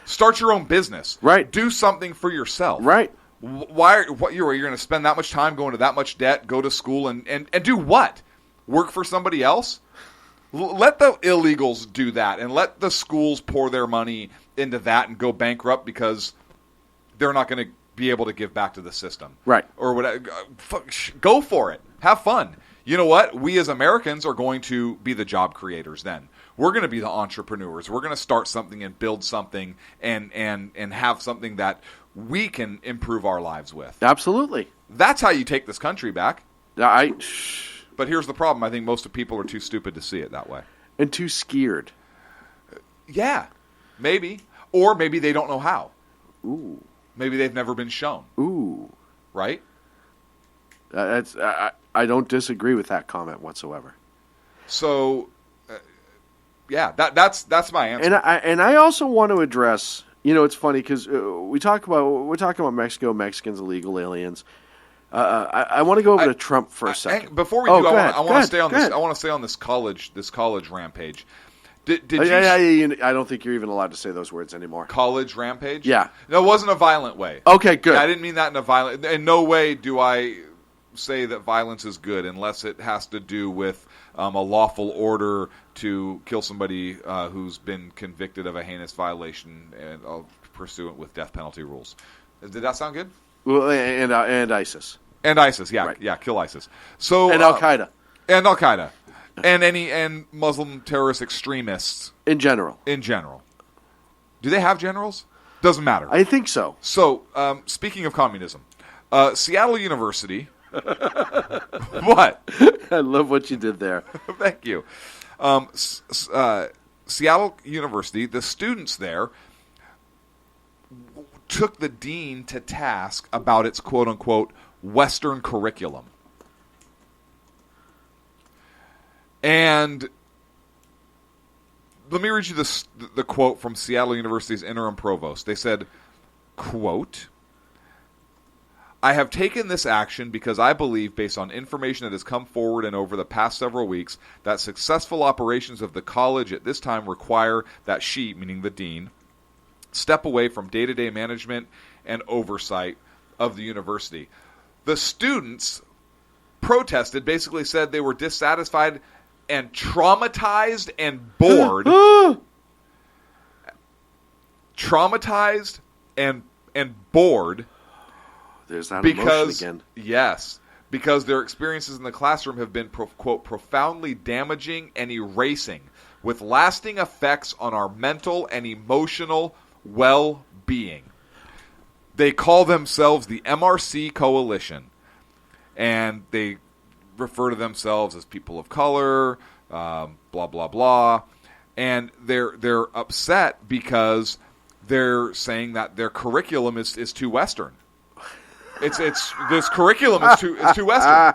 G: Start your own business.
F: Right.
G: Do something for yourself.
F: Right.
G: You're going to spend that much time going to that much debt, go to school, and do what? Work for somebody else? Let the illegals do that, and let the schools pour their money into that and go bankrupt because they're not going to be able to give back to the system.
F: Right.
G: Or whatever. Go for it. Have fun. You know what? We as Americans are going to be the job creators then. We're going to be the entrepreneurs. We're going to start something and build something and have something that we can improve our lives with.
F: Absolutely.
G: That's how you take this country back.
F: But
G: here's the problem. I think most of people are too stupid to see it that way.
F: And too scared.
G: Yeah. Maybe. Or maybe they don't know how.
F: Ooh.
G: Maybe they've never been shown.
F: Ooh.
G: Right?
F: I don't disagree with that comment whatsoever.
G: So, yeah, that's my answer.
F: And I also want to address, it's funny because we're talking about Mexico, Mexicans, illegal aliens. I want to go over to Trump for a second.
G: Before we do, I want to stay on this. I want to stay on this college rampage. Did you?
F: I don't think you're even allowed to say those words anymore.
G: College rampage?
F: Yeah.
G: No, it wasn't a violent way.
F: Okay, good.
G: I didn't mean that in a violent. In no way do I say that violence is good unless it has to do with a lawful order to kill somebody who's been convicted of a heinous violation and pursuant with death penalty rules. Did that sound good?
F: Well, and ISIS.
G: And ISIS, yeah,
F: right.
G: Yeah, kill ISIS. So
F: and Al-Qaeda.
G: And Muslim terrorist extremists
F: in general.
G: Do they have generals? Doesn't matter.
F: I think so.
G: So, speaking of communism, Seattle University. What?
F: I love what you did there.
G: Thank you. Seattle University, the students there took the dean to task about its quote-unquote Western curriculum. And let me read you the quote from Seattle University's interim provost. They said, quote, "I have taken this action because I believe, based on information that has come forward and over the past several weeks, that successful operations of the college at this time require that she," meaning the dean, "step away from day-to-day management and oversight of the university." The students protested, basically said they were dissatisfied and traumatized and bored. Traumatized and bored.
F: There's that emotion again.
G: Yes, because their experiences in the classroom have been, quote, profoundly damaging and erasing, with lasting effects on our mental and emotional well-being. They call themselves the MRC Coalition, and they refer to themselves as people of color, blah blah blah, and they're upset because they're saying that their curriculum is too Western. It's this curriculum is too Western,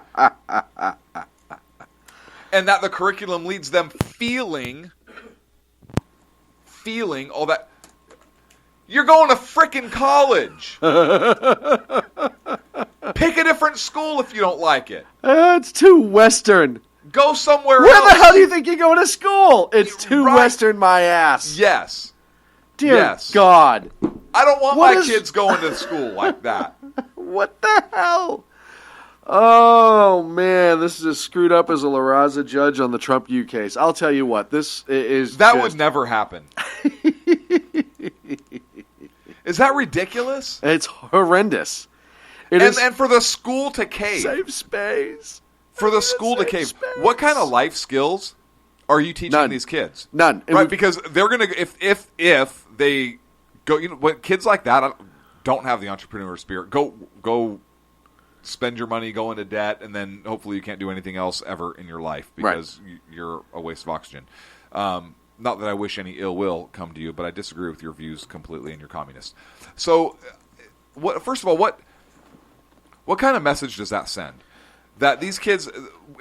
G: and that the curriculum leads them feeling all that. You're going to frickin' college. Pick a different school if you don't like it.
F: It's too Western.
G: Go somewhere else.
F: Where the hell do you think you're going to school? It's too Western, my ass.
G: Yes.
F: Dear God.
G: I don't want my kids going to school like that.
F: What the hell? Oh, man. This is as screwed up as a La Raza judge on the Trump U case. I'll tell you what. This is
G: That would never happen. Is that ridiculous?
F: It's horrendous.
G: And for the school to cave.
F: Safe space.
G: For the school to cave. What kind of life skills are you teaching these kids?
F: None.
G: Right, because they're going to, if they go, when kids like that don't have the entrepreneur spirit, go spend your money, go into debt, and then hopefully you can't do anything else ever in your life because you're a waste of oxygen. Not that I wish any ill will come to you, but I disagree with your views completely, and you're communist. So, first of all, what kind of message does that send? That these kids,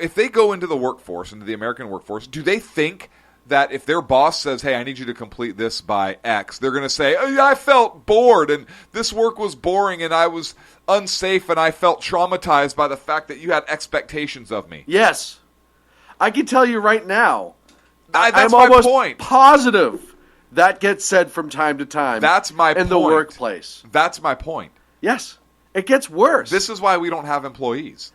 G: if they go into the workforce, into the American workforce, do they think that if their boss says, hey, I need you to complete this by X, they're going to say, oh, I felt bored, and this work was boring, and I was unsafe, and I felt traumatized by the fact that you had expectations of me?
F: Yes. I can tell you right now.
G: That's
F: I'm
G: my
F: almost
G: point.
F: Positive that gets said from time to time.
G: That's my point.
F: In the workplace.
G: That's my point.
F: Yes. It gets worse.
G: This is why we don't have employees.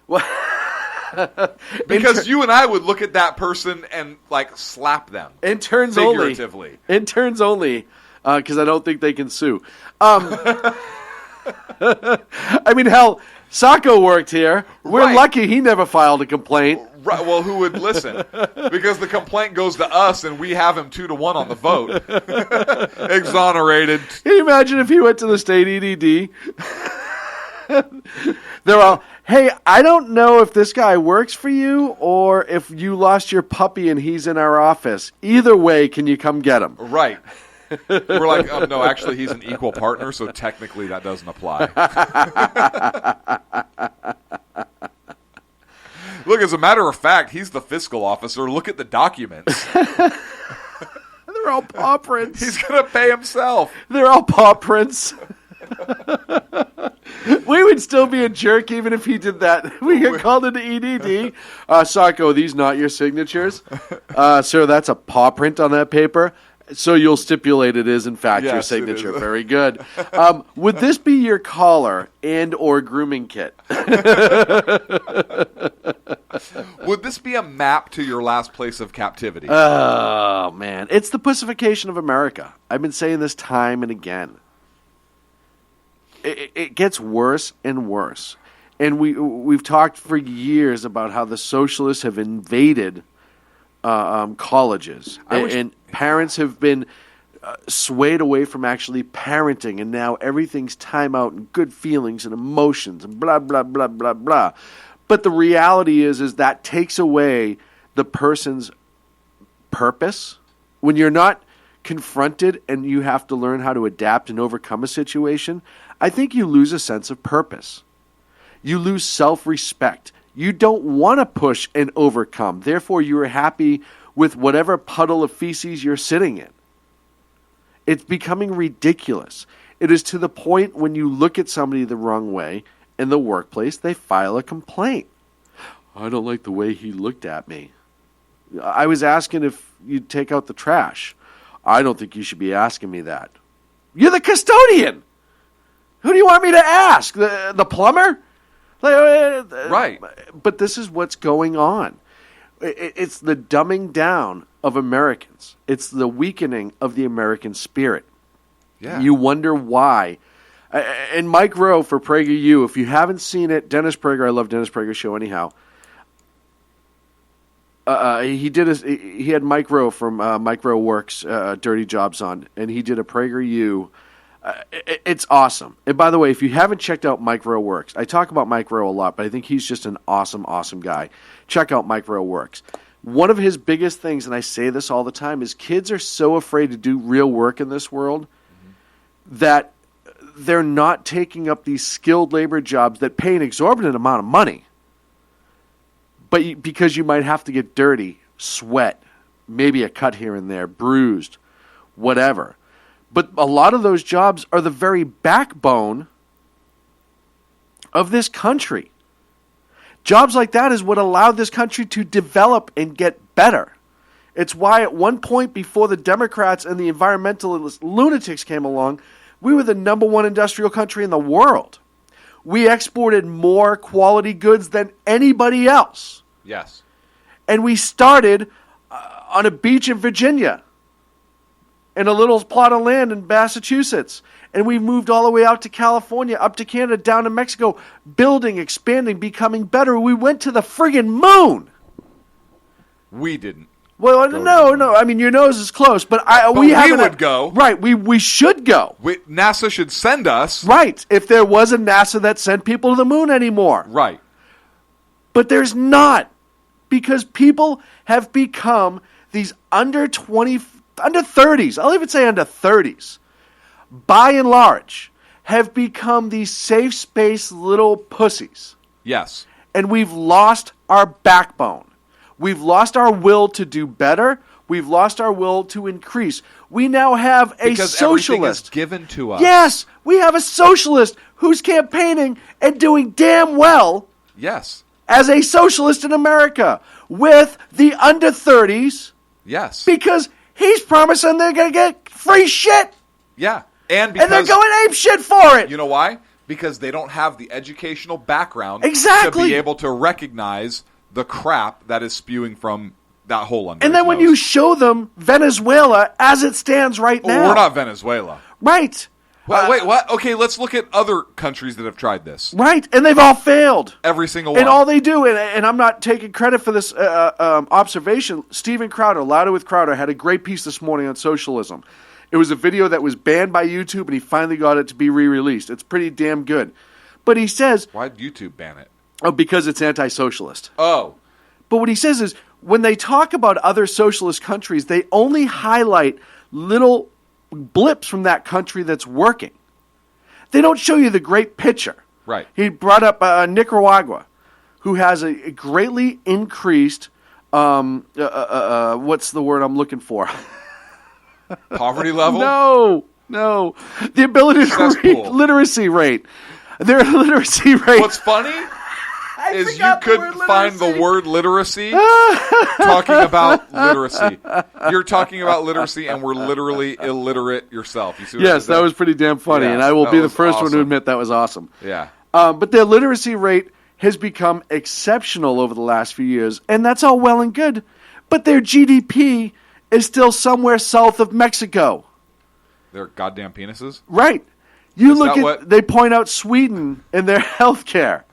G: Because you and I would look at that person and slap them.
F: Interns
G: figuratively.
F: Only. Interns only, because I don't think they can sue. I mean, hell, Sacco worked here. We're lucky he never filed a complaint.
G: Right. Well, who would listen? Because the complaint goes to us, and we have him 2-1 on the vote. Exonerated.
F: Can you imagine if he went to the state EDD? They're all, hey, I don't know if this guy works for you or if you lost your puppy and he's in our office. Either way, can you come get him?
G: Right. We're like, oh, no, actually, he's an equal partner, so technically that doesn't apply. Look, as a matter of fact, he's the fiscal officer. Look at the documents.
F: They're all paw prints.
G: He's going to pay himself.
F: They're all paw prints. We would still be a jerk even if he did that. We get called into EDD. Sacco, these not your signatures? Sir, that's a paw print on that paper. So you'll stipulate it is, in fact, your signature. Very good. Would this be your collar and or grooming kit?
G: Would this be a map to your last place of captivity?
F: Oh, man. It's the pussification of America. I've been saying this time and again. It gets worse and worse. And we've talked for years about how the socialists have invaded colleges. And parents have been swayed away from actually parenting. And now everything's time out and good feelings and emotions and blah, blah, blah, blah, blah. But the reality is that takes away the person's purpose. When you're not confronted and you have to learn how to adapt and overcome a situation, I think you lose a sense of purpose. You lose self-respect. You don't want to push and overcome. Therefore, you are happy with whatever puddle of feces you're sitting in. It's becoming ridiculous. It is to the point when you look at somebody the wrong way in the workplace, they file a complaint. I don't like the way he looked at me. I was asking if you'd take out the trash. I don't think you should be asking me that. You're the custodian. Who do you want me to ask? The plumber?
G: Right.
F: But this is what's going on. It's the dumbing down of Americans. It's the weakening of the American spirit.
G: Yeah.
F: You wonder why. And Mike Rowe for PragerU, if you haven't seen it, Dennis Prager, I love Dennis Prager's show anyhow. He had Mike Rowe from Mike Rowe Works, Dirty Jobs on, and he did a PragerU It's awesome. And by the way, if you haven't checked out Mike Rowe Works, I talk about Mike Rowe a lot, but I think he's just an awesome, awesome guy. Check out Mike Rowe Works. One of his biggest things, and I say this all the time, is kids are so afraid to do real work in this world that they're not taking up these skilled labor jobs that pay an exorbitant amount of money. But because you might have to get dirty, sweat, maybe a cut here and there, bruised, whatever. But a lot of those jobs are the very backbone of this country. Jobs like that is what allowed this country to develop and get better. It's why at one point before the Democrats and the environmentalist lunatics came along, we were the number one industrial country in the world. We exported more quality goods than anybody else.
G: Yes.
F: And we started on a beach in Virginia, in a little plot of land in Massachusetts. And we moved all the way out to California, up to Canada, down to Mexico, building, expanding, becoming better. We went to the friggin' moon.
G: We didn't.
F: Well, no. I mean, your nose is close, but we
G: would go.
F: Right, we should go.
G: NASA should send us.
F: Right, if there was a NASA that sent people to the moon anymore.
G: Right.
F: But there's not, because people have become these under 30s, I'll even say under 30s, by and large, have become these safe space little pussies.
G: Yes.
F: And we've lost our backbone. We've lost our will to do better. We've lost our will to increase. We now have a
G: because
F: socialist.
G: Everything is given to us.
F: Yes, we have a socialist who's campaigning and doing damn well.
G: Yes.
F: As a socialist in America with the under 30s.
G: Yes.
F: Because he's promising they're going to get free shit.
G: Yeah. And they're
F: going ape shit for it.
G: You know why? Because they don't have the educational background
F: exactly
G: to be able to recognize the crap that is spewing from that hole under.
F: And then when you show them Venezuela as it stands right now.
G: We're not Venezuela.
F: Right.
G: Wait, what? Okay, let's look at other countries that have tried this.
F: Right, and they've all failed.
G: Every single one.
F: And all they do, and I'm not taking credit for this observation, Steven Crowder, Louder with Crowder, had a great piece this morning on socialism. It was a video that was banned by YouTube, and he finally got it to be re-released. It's pretty damn good. But he says...
G: Why did YouTube ban it?
F: Oh, because it's anti-socialist.
G: Oh.
F: But what he says is, when they talk about other socialist countries, they only highlight little blips from that country that's working. They don't show you the great picture.
G: Right.
F: He brought up Nicaragua, who has a greatly increased, what's the word I'm looking for?
G: Poverty level?
F: No. The ability to read literacy rate. Their literacy rate.
G: What's funny is you couldn't find the word literacy talking about literacy. You're talking about literacy, and we're literally illiterate yourself. You see what
F: yes, that was pretty damn funny, and I will be the first one to admit that was awesome.
G: Yeah.
F: But their literacy rate has become exceptional over the last few years, and that's all well and good. But their GDP is still somewhere south of Mexico.
G: Their goddamn penises?
F: Right. They point out Sweden and their health care.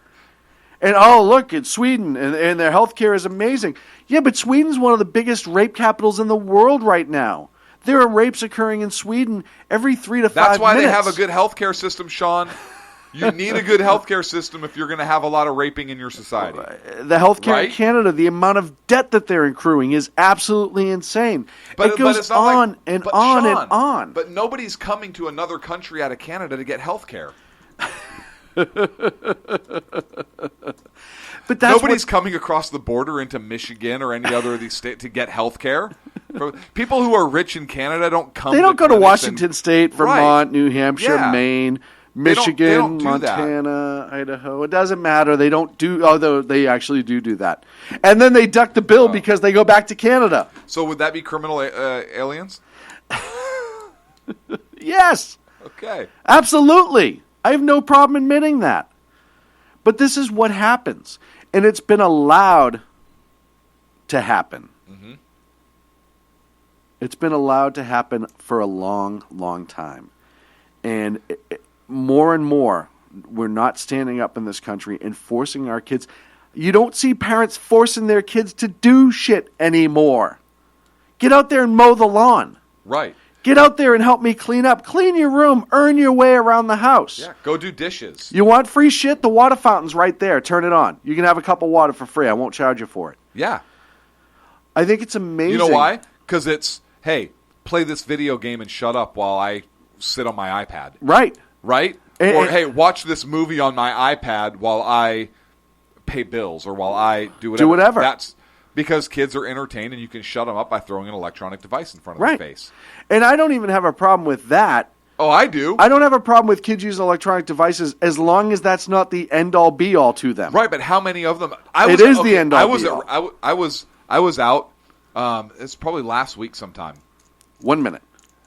F: And, look, it's Sweden, and their health care is amazing. Yeah, but Sweden's one of the biggest rape capitals in the world right now. There are rapes occurring in Sweden every 3 to 5 minutes.
G: That's why they have a good health care system, Sean. You need a good health care system if you're going to have a lot of raping in your society.
F: The health care in Canada, the amount of debt that they're accruing is absolutely insane. It goes on and on and on.
G: But nobody's coming to another country out of Canada to get health care.
F: But
G: nobody's coming across the border into Michigan or any other of these states to get health care. People who are rich in Canada don't come.
F: They don't go to Washington State, Vermont, New Hampshire, Maine, Michigan,
G: they don't do
F: Montana, Idaho. It doesn't matter. They don't do, although they actually do that. And then they duck the bill because they go back to Canada.
G: So would that be criminal aliens?
F: Yes.
G: Okay.
F: Absolutely. I have no problem admitting that. But this is what happens. And it's been allowed to happen.
G: Mm-hmm.
F: It's been allowed to happen for a long, long time. And more and more, we're not standing up in this country and forcing our kids. You don't see parents forcing their kids to do shit anymore. Get out there and mow the lawn.
G: Right.
F: Get out there and help me clean up. Clean your room. Earn your way around the house.
G: Yeah, go do dishes.
F: You want free shit? The water fountain's right there. Turn it on. You can have a cup of water for free. I won't charge you for it.
G: Yeah.
F: I think it's amazing.
G: You know why? Because it's, hey, play this video game and shut up while I sit on my iPad.
F: Right.
G: Right? Or, hey, watch this movie on my iPad while I pay bills or while I do whatever.
F: Do whatever.
G: That's because kids are entertained and you can shut them up by throwing an electronic device in front of
F: Right.
G: their face.
F: And I don't even have a problem with that.
G: Oh, I do.
F: I don't have a problem with kids using electronic devices as long as that's not the end-all, be-all to them.
G: Right, but how many of them?
F: The end-all, be-all.
G: I was out, it's probably last week sometime.
F: 1 minute.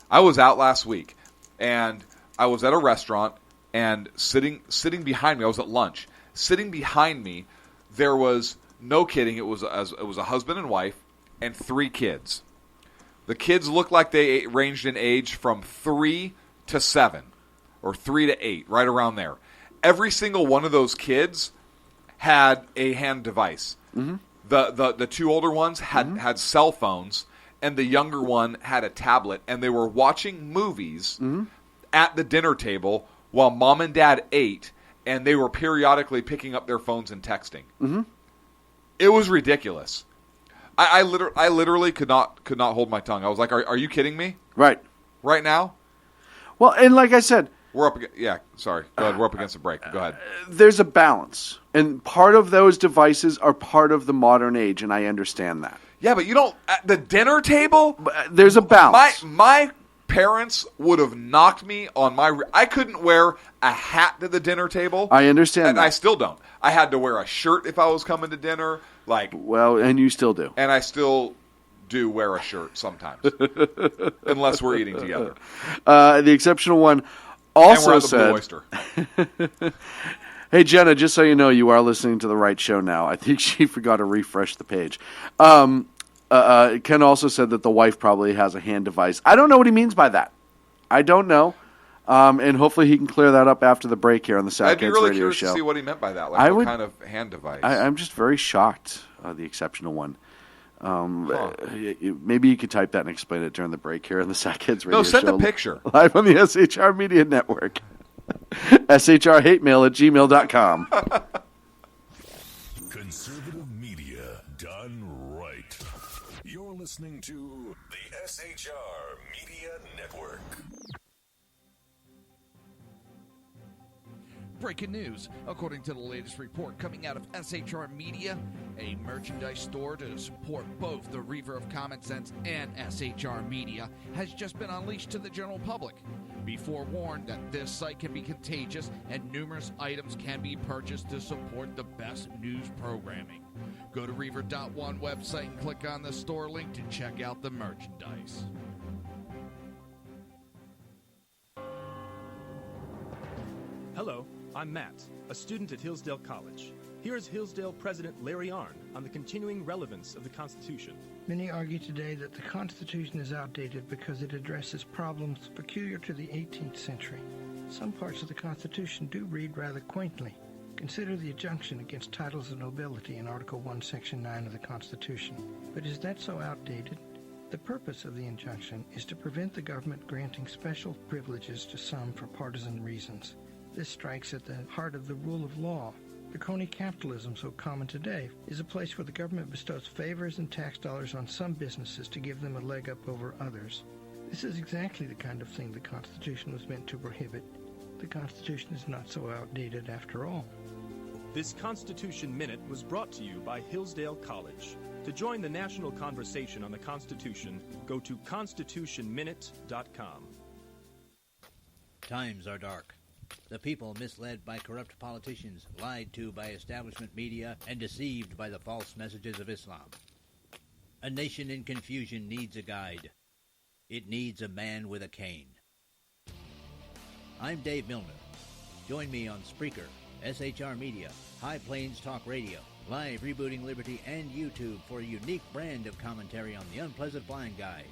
G: I was out last week, and I was at a restaurant, and sitting behind me, I was at lunch. Sitting behind me, there was, no kidding, it was a husband and wife and 3 kids. The kids looked like they ranged in age from 3 to 7 or 3 to 8, right around there. Every single one of those kids had a hand device.
F: Mm-hmm.
G: The 2 older ones had cell phones, and the younger one had a tablet, and they were watching movies at the dinner table while mom and dad ate, and they were periodically picking up their phones and texting.
F: Mm-hmm.
G: It was ridiculous. I literally could not hold my tongue. I was like, "Are you kidding me?"
F: Right.
G: Right now?
F: Well, and like I said,
G: we're up. Yeah, sorry. Go ahead. We're up against a break. Go ahead.
F: There's a balance, and part of those devices are part of the modern age, and I understand that.
G: Yeah, but you don't. At the dinner table,
F: there's a balance.
G: My parents would have knocked me on my. I couldn't wear a hat to the dinner table.
F: I understand
G: and
F: that.
G: I still don't. I had to wear a shirt if I was coming to dinner.
F: Well, and you still do.
G: And I still do wear a shirt sometimes, unless we're eating together.
F: The exceptional one also said,
G: Blue Oyster.
F: "Hey Jenna, just so you know, you are listening to the right show now." I think she forgot to refresh the page. Ken also said that the wife probably has a hand device. I don't know what he means by that. I don't know. And hopefully he can clear that up after the break here on the Sackheads
G: I'd be really
F: radio
G: curious
F: show.
G: to see what he meant by that. What kind of hand device?
F: I'm just very shocked. The exceptional one. Maybe you could type that and explain it during the break here on the Sackheads radio show.
G: No, send a picture.
F: Live on the SHR Media Network. shrhatemail@gmail.com.
K: Conservative media done right. You're listening to the SHR Media Network.
L: Breaking news. According to the latest report coming out of SHR Media, a merchandise store to support both the Reaver of Common Sense and SHR Media has just been unleashed to the general public. Be forewarned that this site can be contagious and numerous items can be purchased to support the best news programming. Go to Reaver.one website and click on the store link to check out the merchandise.
M: Hello, I'm Matt, a student at Hillsdale College. Here is Hillsdale President Larry Arnn on the continuing relevance of the Constitution.
N: Many argue today that the Constitution is outdated because it addresses problems peculiar to the 18th century. Some parts of the Constitution do read rather quaintly. Consider the injunction against titles of nobility in Article 1, Section 9 of the Constitution. But is that so outdated? The purpose of the injunction is to prevent the government granting special privileges to some for partisan reasons. This strikes at the heart of the rule of law. The crony capitalism so common today is a place where the government bestows favors and tax dollars on some businesses to give them a leg up over others. This is exactly the kind of thing the Constitution was meant to prohibit. The Constitution is not so outdated after all.
M: This Constitution Minute was brought to you by Hillsdale College. To join the national conversation on the Constitution, go to constitutionminute.com.
O: Times are dark. The people misled by corrupt politicians, lied to by establishment media, and deceived by the false messages of Islam. A nation in confusion needs a guide. It needs a man with a cane. I'm Dave Milner. Join me on Spreaker, SHR Media, High Plains Talk Radio, Live Rebooting Liberty, and YouTube for a unique brand of commentary on the unpleasant blind guide.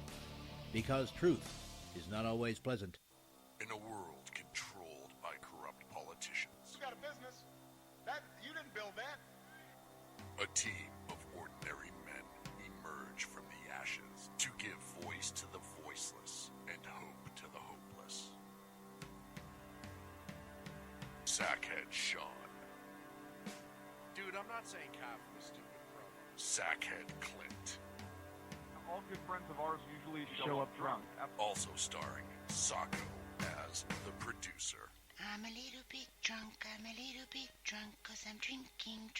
O: Because truth is not always pleasant.
K: In a world controlled by corrupt politicians,
P: You got a business. That you didn't build that.
K: a team of ordinary men emerge from the ashes to give voice to the voiceless and I'm not saying Kath was stupid, bro. Sackhead Clint.
E: All good friends of ours usually show up drunk.
K: Also starring Sacco as the producer.
Q: I'm a little bit drunk, I'm a little bit drunk, 'cause I'm drinking.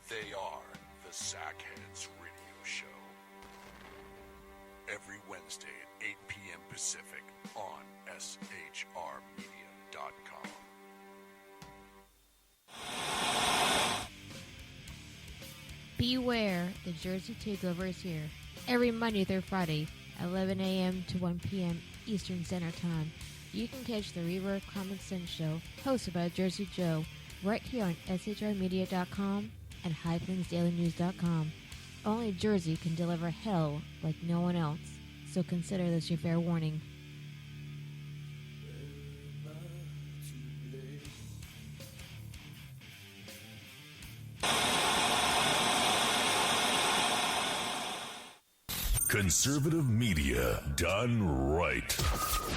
K: They are the Sackheads Radio Show. Every Wednesday at 8 p.m. Pacific on SHRmedia.com.
R: Beware, the Jersey Takeover is here. Every Monday through Friday, 11 a.m. to 1 p.m. Eastern Standard Time. You can catch the Reverb Common Sense Show, hosted by Jersey Joe, right here on SHRmedia.com and HighPlainsDailyNews.com. Only Jersey can deliver hell like no one else, so consider this your fair warning.
K: Conservative media done right.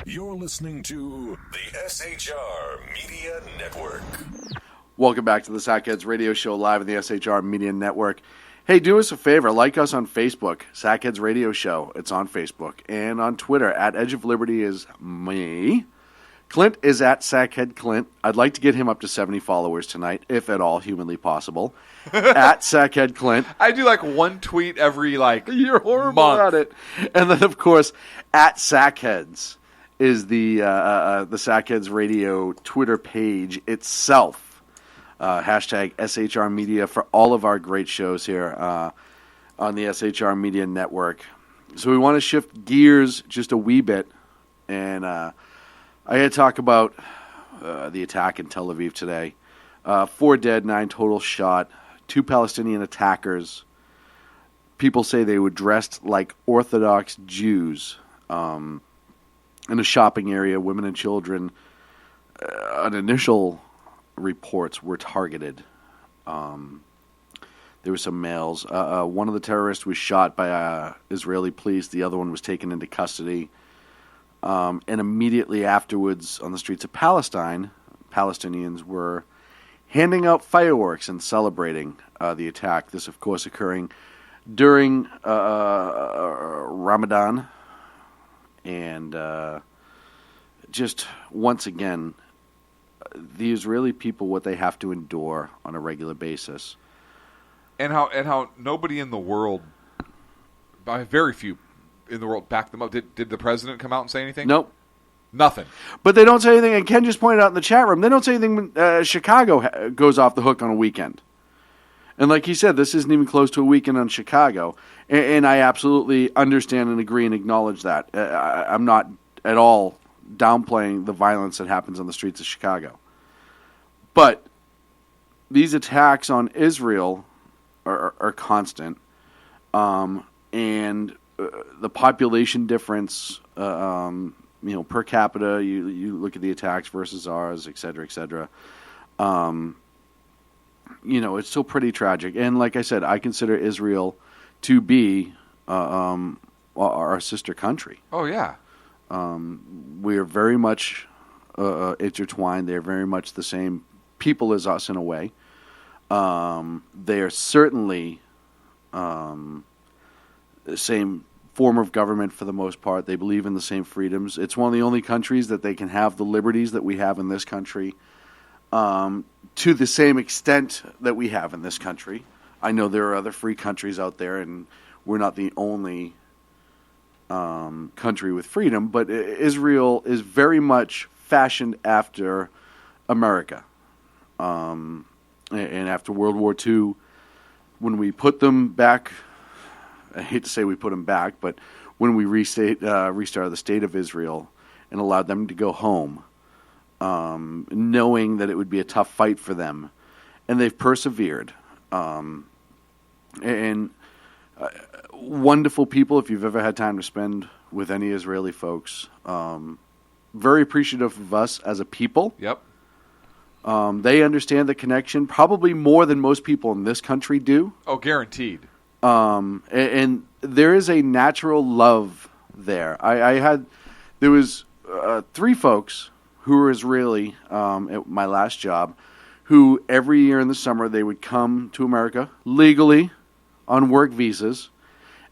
K: You're listening to the SHR Media Network.
F: Welcome back to the Sackheads Radio Show live on the SHR Media Network. Hey, do us a favor. Like us on Facebook, Sackheads Radio Show. It's on Facebook. And on Twitter, at Edge of Liberty is me. Clint is at Sackhead Clint. I'd like to get him up to 70 followers tonight, if at all humanly possible. At Sackhead Clint.
G: I do like one tweet every
F: You're horrible
G: month.
F: at it. And then, of course, at Sackheads is the Sackheads Radio Twitter page itself. Hashtag SHR Media for all of our great shows here on the SHR Media Network. So we want to shift gears just a wee bit, and I had to talk about the attack in Tel Aviv today. 4 dead, 9 total shot, 2 Palestinian attackers. People say they were dressed like Orthodox Jews in a shopping area. Women and children, on initial reports, were targeted. There were some males. One of the terrorists was shot by Israeli police. The other one was taken into custody. And immediately afterwards, on the streets of Palestine, Palestinians were handing out fireworks and celebrating the attack. This, of course, occurring during Ramadan. And just once again, the Israeli people, what they have to endure on a regular basis.
G: And how nobody in the world, by very few in the world, backed them up. Did the president come out and say anything?
F: Nope.
G: Nothing.
F: But they don't say anything, and Ken just pointed out in the chat room, they don't say anything when Chicago goes off the hook on a weekend. And like he said, this isn't even close to a weekend on Chicago. And I absolutely understand and agree and acknowledge that. I'm not at all downplaying the violence that happens on the streets of Chicago. But these attacks on Israel are constant. And the population difference, per capita, you look at the attacks versus ours, et cetera, et cetera. It's still pretty tragic. And like I said, I consider Israel to be our sister country.
G: Oh, yeah.
F: We are very much intertwined. They're very much the same people as us in a way. They are certainly the same form of government for the most part. They believe in the same freedoms. It's one of the only countries that they can have the liberties that we have in this country to the same extent that we have in this country. I know there are other free countries out there, and we're not the only country with freedom, but Israel is very much fashioned after America. And after World War II, when we put them back, I hate to say we put them back, but when we restarted the state of Israel and allowed them to go home, knowing that it would be a tough fight for them, and they've persevered. Wonderful people, if you've ever had time to spend with any Israeli folks. Very appreciative of us as a people.
G: Yep.
F: They understand the connection probably more than most people in this country do.
G: Oh, guaranteed.
F: And there is a natural love there. There was 3 folks who were Israeli at my last job who every year in the summer they would come to America legally on work visas,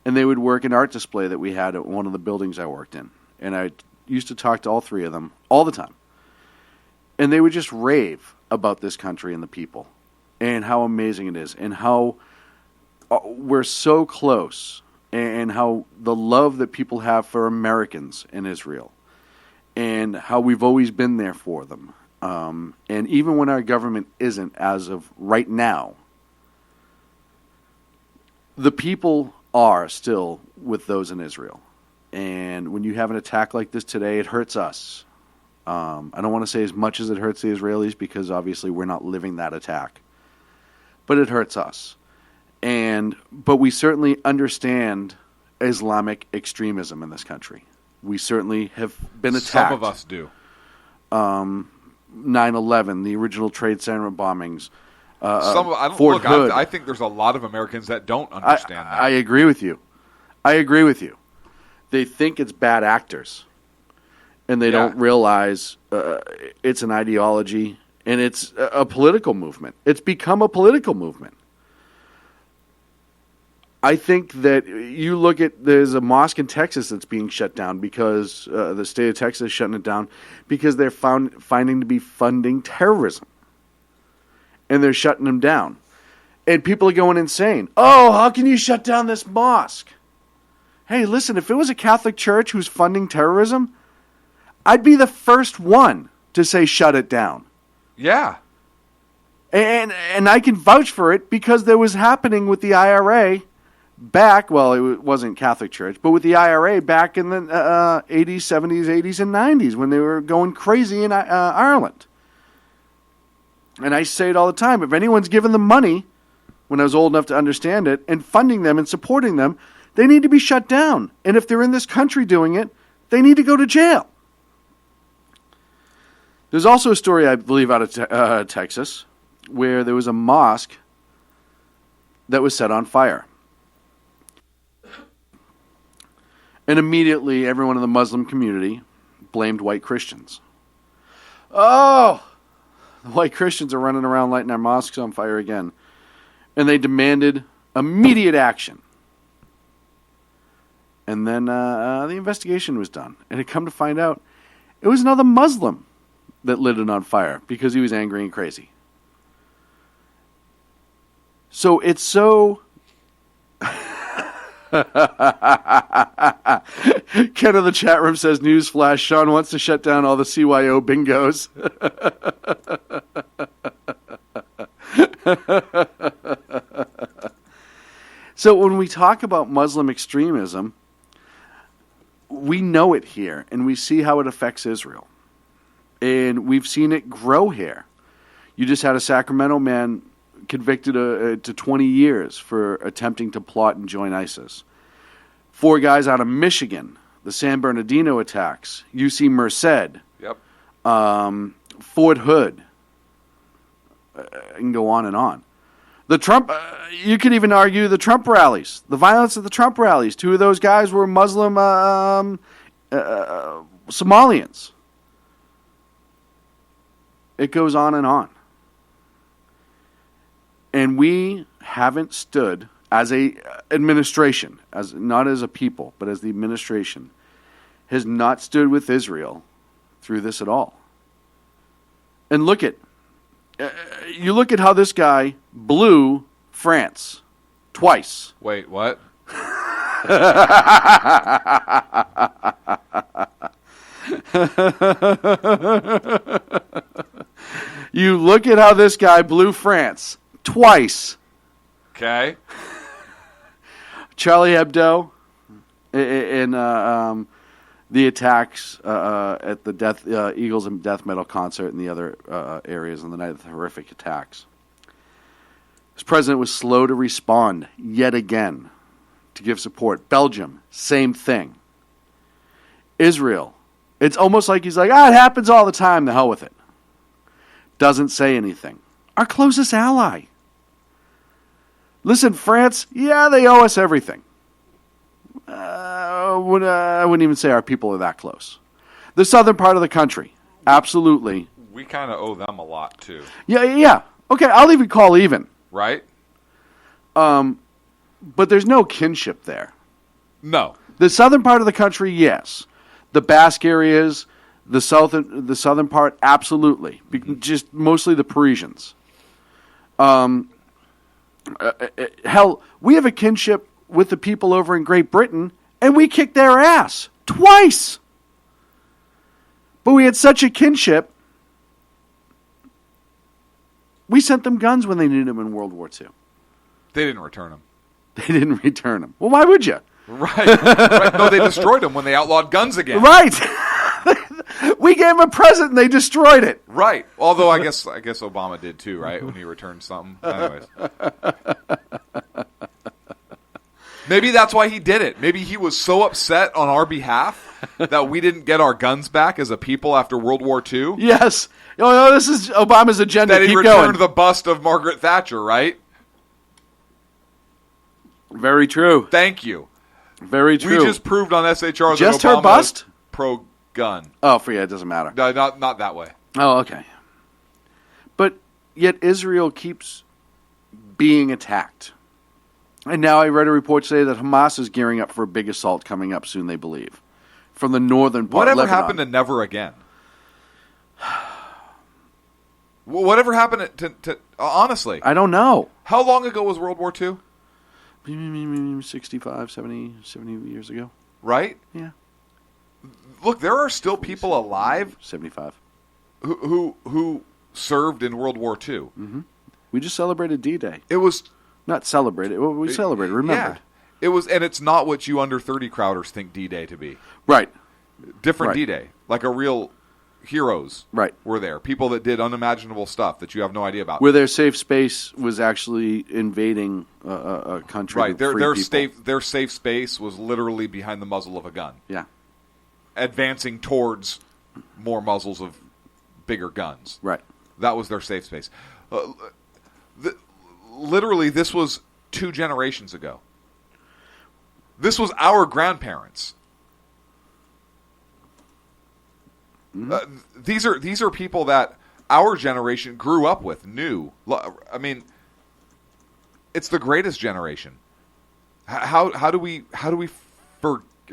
F: and they would work an art display that we had at one of the buildings I worked in. And I used to talk to all three of them all the time. And they would just rave about this country and the people and how amazing it is and how we're so close and how the love that people have for Americans in Israel and how we've always been there for them. And even when our government isn't, as of right now, the people are still with those in Israel. And when you have an attack like this today, it hurts us. I don't want to say as much as it hurts the Israelis because obviously we're not living that attack. But it hurts us. But we certainly understand Islamic extremism in this country. We certainly have been attacked.
G: Some of us do.
F: 9/11, the original Trade Center bombings,
G: Fort Hood. I think there's a lot of Americans that don't understand that.
F: I agree with you. They think it's bad actors, and they don't realize it's an ideology, and it's a political movement. It's become a political movement. I think that you look at, there's a mosque in Texas that's being shut down because the state of Texas is shutting it down because they're finding to be funding terrorism. And they're shutting them down. And people are going insane. Oh, how can you shut down this mosque? Hey, listen, if it was a Catholic church who's funding terrorism, I'd be the first one to say shut it down.
G: Yeah.
F: And I can vouch for it because there was happening with the IRA back, well, it wasn't Catholic Church, but with the IRA back in the 80s, 70s, 80s, and 90s when they were going crazy in Ireland. And I say it all the time. If anyone's given them money, when I was old enough to understand it, and funding them and supporting them, they need to be shut down. And if they're in this country doing it, they need to go to jail. There's also a story, I believe, out of Texas, where there was a mosque that was set on fire. And immediately, everyone in the Muslim community blamed white Christians. Oh, the white Christians are running around lighting our mosques on fire again. And they demanded immediate action. And then the investigation was done. And it come to find out, it was another Muslim that lit it on fire because he was angry and crazy. So it's so... Ken in the chat room says, newsflash, Sean wants to shut down all the CYO bingos. So when we talk about Muslim extremism, we know it here, and we see how it affects Israel. And we've seen it grow here. You just had a Sacramento man convicted to 20 years for attempting to plot and join ISIS. 4 guys out of Michigan, the San Bernardino attacks, UC Merced, Fort Hood. I can go on and on. The Trump, you could even argue the Trump rallies, the violence of the Trump rallies. 2 of those guys were Muslim Somalians. It goes on and on. And we haven't stood as a administration, as not as a people, but as the administration, has not stood with Israel through this at all. And look at, you look at how this guy blew France twice.
G: Wait, what?
F: You look at how this guy blew France twice.
G: Okay.
F: Charlie Hebdo and the attacks at the Eagles and death metal concert and the other areas on the night of the horrific attacks. This president was slow to respond yet again to give support. Belgium, same thing. Israel, it's almost like he's like, it happens all the time, the hell with it. Doesn't say anything. Our closest ally. Listen, France, they owe us everything. I wouldn't even say our people are that close. The southern part of the country, absolutely,
G: we kind of owe them a lot too,
F: Yeah. Okay, I'll even call even.
G: right?
F: But there's no kinship there.
G: No.
F: The southern part of the country, yes. The Basque areas, the southern part, absolutely. Just mostly the Parisians. Hell, we have a kinship with the people over in Great Britain, and we kicked their ass twice. But we had such a kinship, we sent them guns when they needed them in World War II.
G: They didn't return them.
F: They didn't return them. Well, why would you?
G: Right. No, they destroyed them when they outlawed guns again.
F: Right. We gave them a present and they destroyed it.
G: Right. Although I guess Obama did too, right? When he returned something. Anyways. Maybe that's why he did it. Maybe he was so upset on our behalf that we didn't get our guns back as a people after World War II.
F: Yes. Oh, no, this is Obama's agenda.
G: That he
F: Keep
G: returned
F: going.
G: the bust of Margaret Thatcher, right?
F: Very true.
G: Thank you.
F: Very true.
G: We just proved on SHR that
F: Just
G: Obama
F: her bust?
G: is pro-gun.
F: Oh, for it doesn't matter.
G: No, not that way.
F: Oh, okay. But yet Israel keeps being attacked. And now I read a report today that Hamas is gearing up for a big assault coming up soon, they believe, from the northern part of
G: Whatever
F: Lebanon.
G: happened to never again? Whatever happened to honestly?
F: I don't know.
G: How long ago was World War II?
F: 65, 70 years ago.
G: Right?
F: Yeah.
G: Look, there are still people alive
F: 75.
G: who served in World War II.
F: Mm-hmm. We just celebrated D-Day.
G: It was
F: not celebrated. We celebrated. Remembered.
G: Yeah. It was, and it's not what you under 30 crowders think D-Day to be.
F: Right.
G: Different
F: Right.
G: D-Day, like a real heroes.
F: Right.
G: Were there people that did unimaginable stuff that you have no idea about?
F: Where their safe space was actually invading a country.
G: Right.
F: to free people.
G: Their safe space was literally behind the muzzle of a gun.
F: Yeah.
G: Advancing towards more muzzles of bigger guns.
F: Right.
G: That was their safe space. Literally, this was 2 generations ago. This was our grandparents.
F: Mm-hmm.
G: These are people that our generation grew up with, knew. I mean, it's the greatest generation. How do we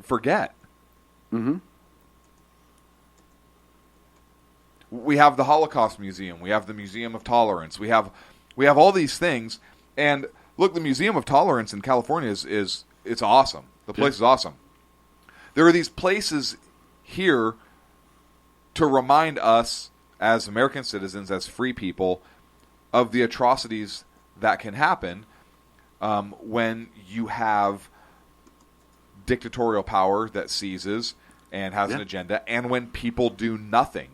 G: forget?
F: Mm-hmm.
G: We have the Holocaust Museum. We have the Museum of Tolerance. We have all these things. And look, the Museum of Tolerance in California is it's awesome. The place is awesome. There are these places here to remind us as American citizens, as free people, of the atrocities that can happen when you have dictatorial power that seizes and has an agenda, and when people do nothing.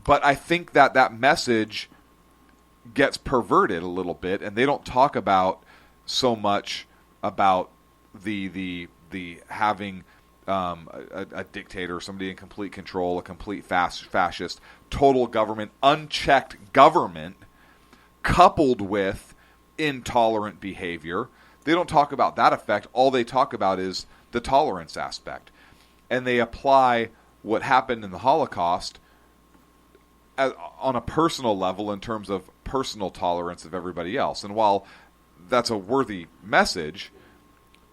G: But I think that message gets perverted a little bit, and they don't talk about so much about the having a dictator, somebody in complete control, a complete fascist, total government, unchecked government, coupled with intolerant behavior. They don't talk about that effect. All they talk about is the tolerance aspect. And they apply what happened in the Holocaust on a personal level in terms of personal tolerance of everybody else. And while that's a worthy message,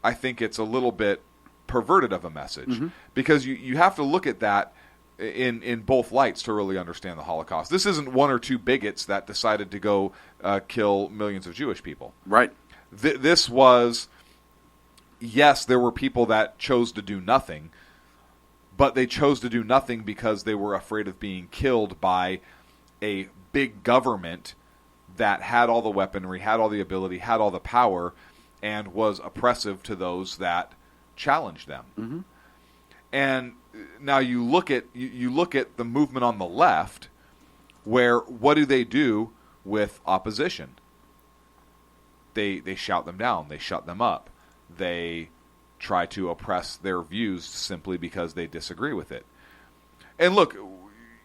G: I think it's a little bit perverted of a message, because you have to look at that in both lights to really understand the Holocaust. This isn't 1 or 2 bigots that decided to go kill millions of Jewish people.
F: Right.
G: This was, yes, there were people that chose to do nothing, but they chose to do nothing because they were afraid of being killed by a big government that had all the weaponry, had all the ability, had all the power, and was oppressive to those that challenged them.
F: Mm-hmm.
G: And now you look at the movement on the left, where what do with opposition? They shout them down, they shut them up, they try to oppress their views simply because they disagree with it. And look,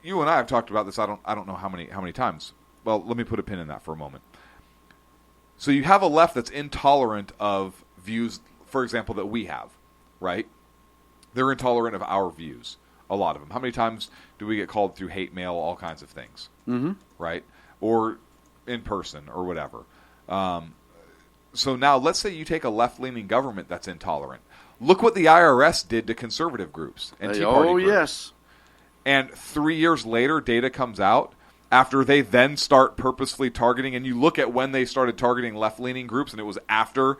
G: you and I have talked about this. I don't know how many times. Well, let me put a pin in that for a moment. So you have a left that's intolerant of views, for example, that we have, right? They're intolerant of our views A lot of them. How many times do we get called through hate mail, all kinds of things,
F: Mhm.
G: right? Or in person or whatever. So now let's say you take a left-leaning government that's intolerant. Look what the IRS did to conservative groups and Tea Party groups.
F: Yes.
G: And 3 years later, data comes out after they then start purposefully targeting, and you look at when they started targeting left-leaning groups, and it was after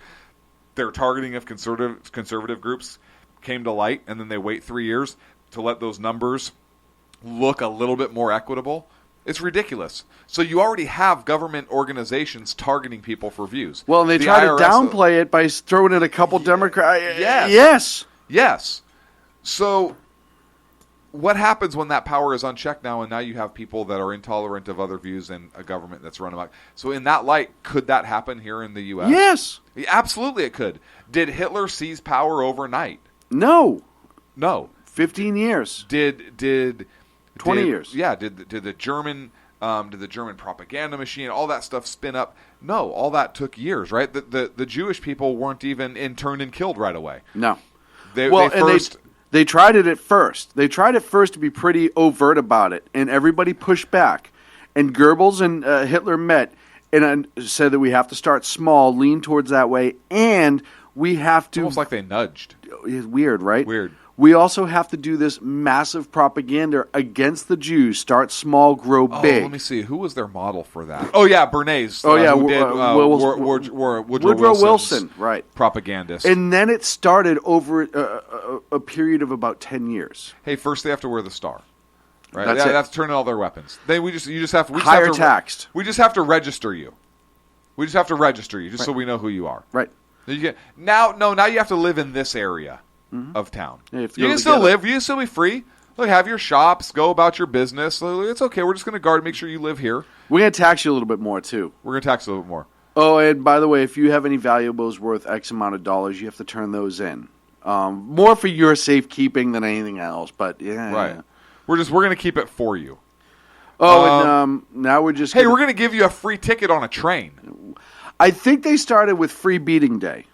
G: their targeting of conservative groups came to light, and then they wait 3 years to let those numbers look a little bit more equitable. It's ridiculous. So you already have government organizations targeting people for views.
F: Well, and they try to downplay it by throwing in a couple Democrats.
G: Yes. Yes. So what happens when that power is unchecked now, and now you have people that are intolerant of other views and a government that's run amok? So in that light, could that happen here in the U.S.?
F: Yes.
G: Absolutely it could. Did Hitler seize power overnight?
F: No.
G: 15
F: years.
G: Did
F: 20 years.
G: Yeah. Did the German propaganda machine, all that stuff spin up? No, all that took years, right? The Jewish people weren't even interned and killed right away.
F: No.
G: They
F: tried it at first. They tried at first to be pretty overt about it, and everybody pushed back. And Goebbels and Hitler met and said that we have to start small, lean towards that way, and we have to...
G: Almost like they nudged.
F: It's weird, right?
G: Weird.
F: We also have to do this massive propaganda against the Jews. Start small, grow big.
G: Let me see. Who was their model for that? Oh, yeah, Bernays. Who did
F: Woodrow Wilson, right.
G: Propagandist.
F: And then it started over a period of about 10 years.
G: Hey, first they have to wear the star. Right?
F: That's it.
G: They have to turn in all their weapons. We just have
F: taxed.
G: We just have to register you. We just have to register you so we know who you are.
F: Right.
G: Now you have to live in this area of town.
F: Yeah,
G: you can still live. You can still be free. Look, have your shops. Go about your business. It's okay. We're just going to make sure you live here.
F: We're going to tax you a little bit more, too.
G: We're going to tax you a little bit more.
F: Oh, and by the way, if you have any valuables worth X amount of dollars, you have to turn those in. More for your safekeeping than anything else, but yeah.
G: Right. We're going to keep it for you.
F: Oh, and now we're just...
G: Hey, we're going to give you a free ticket on a train.
F: I think they started with free beating day.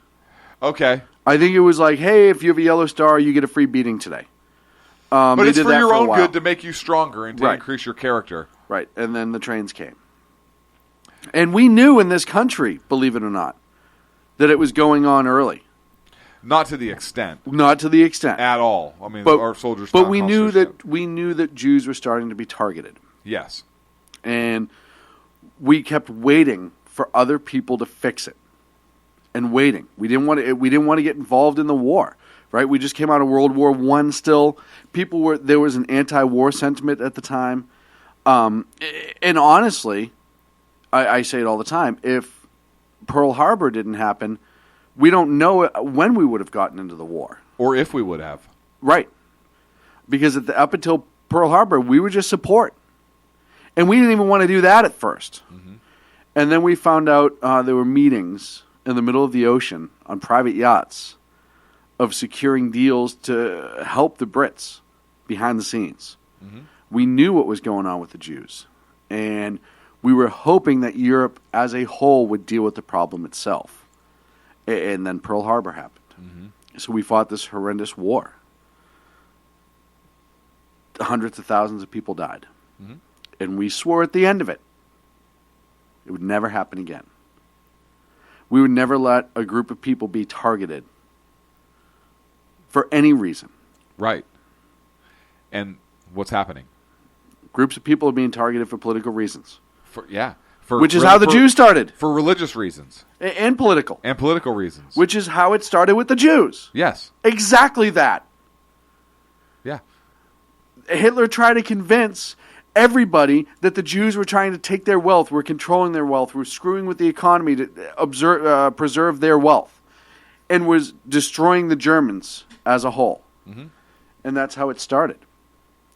G: Okay.
F: I think it was like, hey, if you have a yellow star, you get a free beating today.
G: But it's for your own good to make you stronger and to increase your character.
F: Right, and then the trains came. And we knew in this country, believe it or not, that it was going on early.
G: Not to the extent.
F: Not to the extent.
G: At all. I mean, our soldiers...
F: But we knew that Jews were starting to be targeted.
G: Yes.
F: And we kept waiting for other people to fix it. And waiting. We didn't want to get involved in the war, right? We just came out of World War I still. There was an anti-war sentiment at the time. And honestly, I say it all the time, if Pearl Harbor didn't happen, we don't know when we would have gotten into the war.
G: Or if we would have.
F: Right. Because up until Pearl Harbor, we were just support. And we didn't even want to do that at first. Mm-hmm. And then we found out there were meetings in the middle of the ocean on private yachts of securing deals to help the Brits behind the scenes. Mm-hmm. We knew what was going on with the Jews. And we were hoping that Europe as a whole would deal with the problem itself. And then Pearl Harbor happened. Mm-hmm. So we fought this horrendous war. Hundreds of thousands of people died. Mm-hmm. And we swore at the end of it, it would never happen again. We would never let a group of people be targeted for any reason.
G: Right. And what's happening?
F: Groups of people are being targeted for political reasons.
G: Which
F: is how the Jews started.
G: For religious reasons.
F: And political.
G: And political reasons.
F: Which is how it started with the Jews.
G: Yes.
F: Exactly that.
G: Yeah.
F: Hitler tried to convince everybody that the Jews were trying to take their wealth, were controlling their wealth, were screwing with the economy to preserve their wealth, and was destroying the Germans as a whole. Mm-hmm. And that's how it started.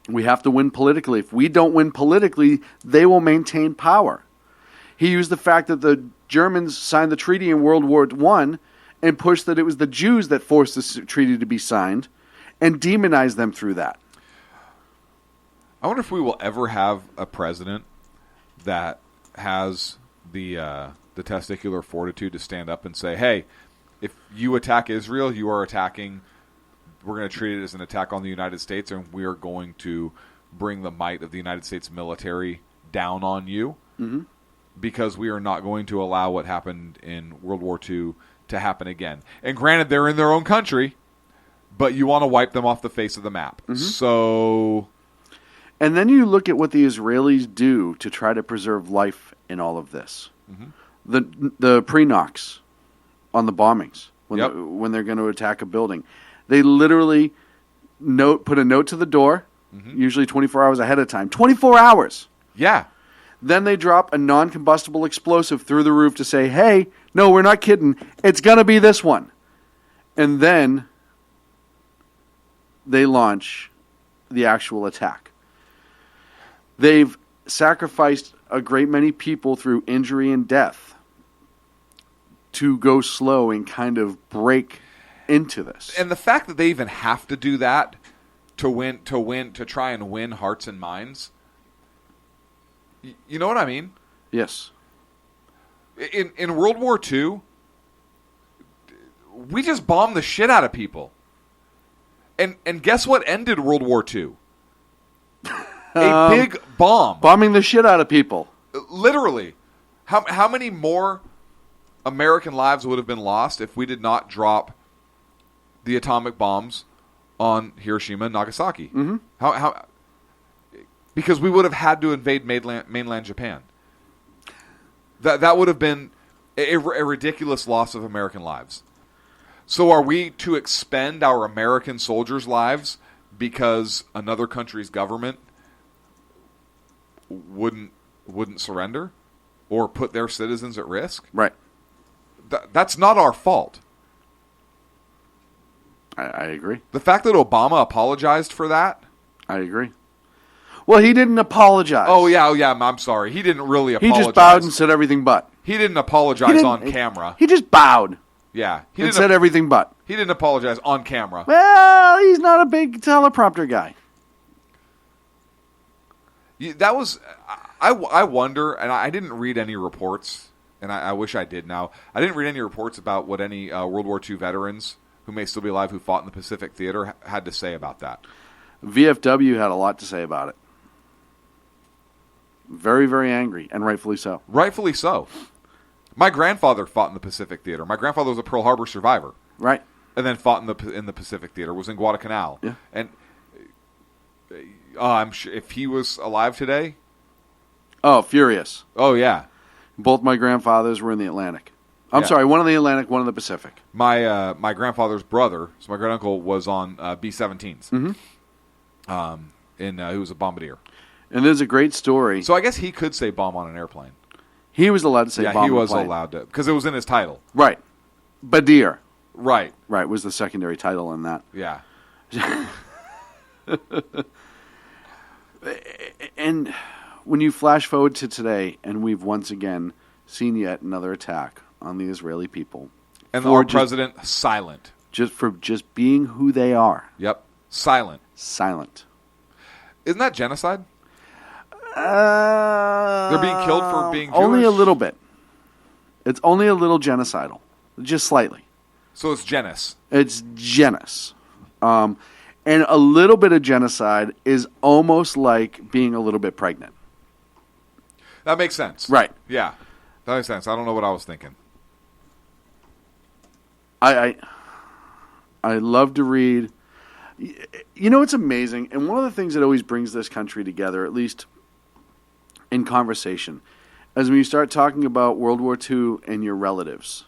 F: We have to win politically. If we don't win politically, they will maintain power. He used the fact that the Germans signed the treaty in World War I and pushed that it was the Jews that forced this treaty to be signed and demonized them through that.
G: I wonder if we will ever have a president that has the testicular fortitude to stand up and say, hey, if you attack Israel, you are attacking treat it as an attack on the United States, and we are going to bring the might of the United States military down on you, because we are not going to allow what happened in World War II to happen again. And granted, they're in their own country, but you want to wipe them off the face of the map. So,
F: and then you look at what the Israelis do to try to preserve life in all of this. The pre-knocks on the bombings when they're going to attack a building, they literally put a note to the door, usually 24 hours ahead of time. 24 hours.
G: Yeah.
F: Then they drop a non-combustible explosive through the roof to say, hey, no, we're not kidding. It's going to be this one. And then they launch the actual attack. They've sacrificed a great many people through injury and death to go slow and kind of break into this.
G: And the fact that they even have to do that to try and win hearts and minds, you know what I mean?
F: Yes.
G: In World War II, we just bombed the shit out of people. And guess what ended World War II? A big bomb.
F: Bombing the shit out of people.
G: Literally. How many more American lives would have been lost if we did not drop the atomic bombs on Hiroshima and Nagasaki? How? Because we would have had to invade mainland Japan. That would have been a ridiculous loss of American lives. So are we to expend our American soldiers' lives because another country's government wouldn't surrender or put their citizens at risk?
F: Right.
G: That's not our fault.
F: I agree.
G: The fact that Obama apologized for that?
F: I agree. Well, he didn't apologize.
G: Oh, yeah, I'm sorry. He didn't really apologize.
F: He just bowed and said everything but.
G: He didn't apologize on camera.
F: He just bowed.
G: Yeah.
F: He said everything but.
G: He didn't apologize on camera.
F: Well, he's not a big teleprompter guy.
G: That was... I wonder, and I didn't read any reports, and I wish I did now. I didn't read any reports about what any World War II veterans who may still be alive who fought in the Pacific Theater had to say about that.
F: VFW had a lot to say about it. Very, very angry, and rightfully so.
G: Rightfully so. My grandfather fought in the Pacific Theater. My grandfather was a Pearl Harbor survivor.
F: Right.
G: And then fought in the Pacific Theater, was in Guadalcanal.
F: Yeah.
G: And I'm sure if he was alive today...
F: Oh, furious.
G: Oh, yeah.
F: Both my grandfathers were in the Atlantic. I'm sorry, one in the Atlantic, one in the Pacific.
G: My grandfather's brother, so my great-uncle, was on B-17s. He was a bombardier.
F: And there's a great story.
G: So I guess he could say bomb on an airplane.
F: He was allowed to say bomb on a plane.
G: Yeah, he was allowed to, because it was in his title.
F: Right. Badir.
G: Right.
F: Right, was the secondary title in that.
G: Yeah.
F: And when you flash forward to today, and we've once again seen yet another attack on the Israeli people.
G: And our president, silent.
F: For being who they are.
G: Yep. Silent.
F: Silent.
G: Isn't that genocide? They're being killed for being Jewish?
F: Only a little bit. It's only a little genocidal. Just slightly.
G: So it's genus.
F: It's genus. And a little bit of genocide is almost like being a little bit pregnant.
G: That makes sense.
F: Right.
G: Yeah. That makes sense. I don't know what I was thinking.
F: I love to read. You know, it's amazing. And one of the things that always brings this country together, at least in conversation, is when you start talking about World War II and your relatives.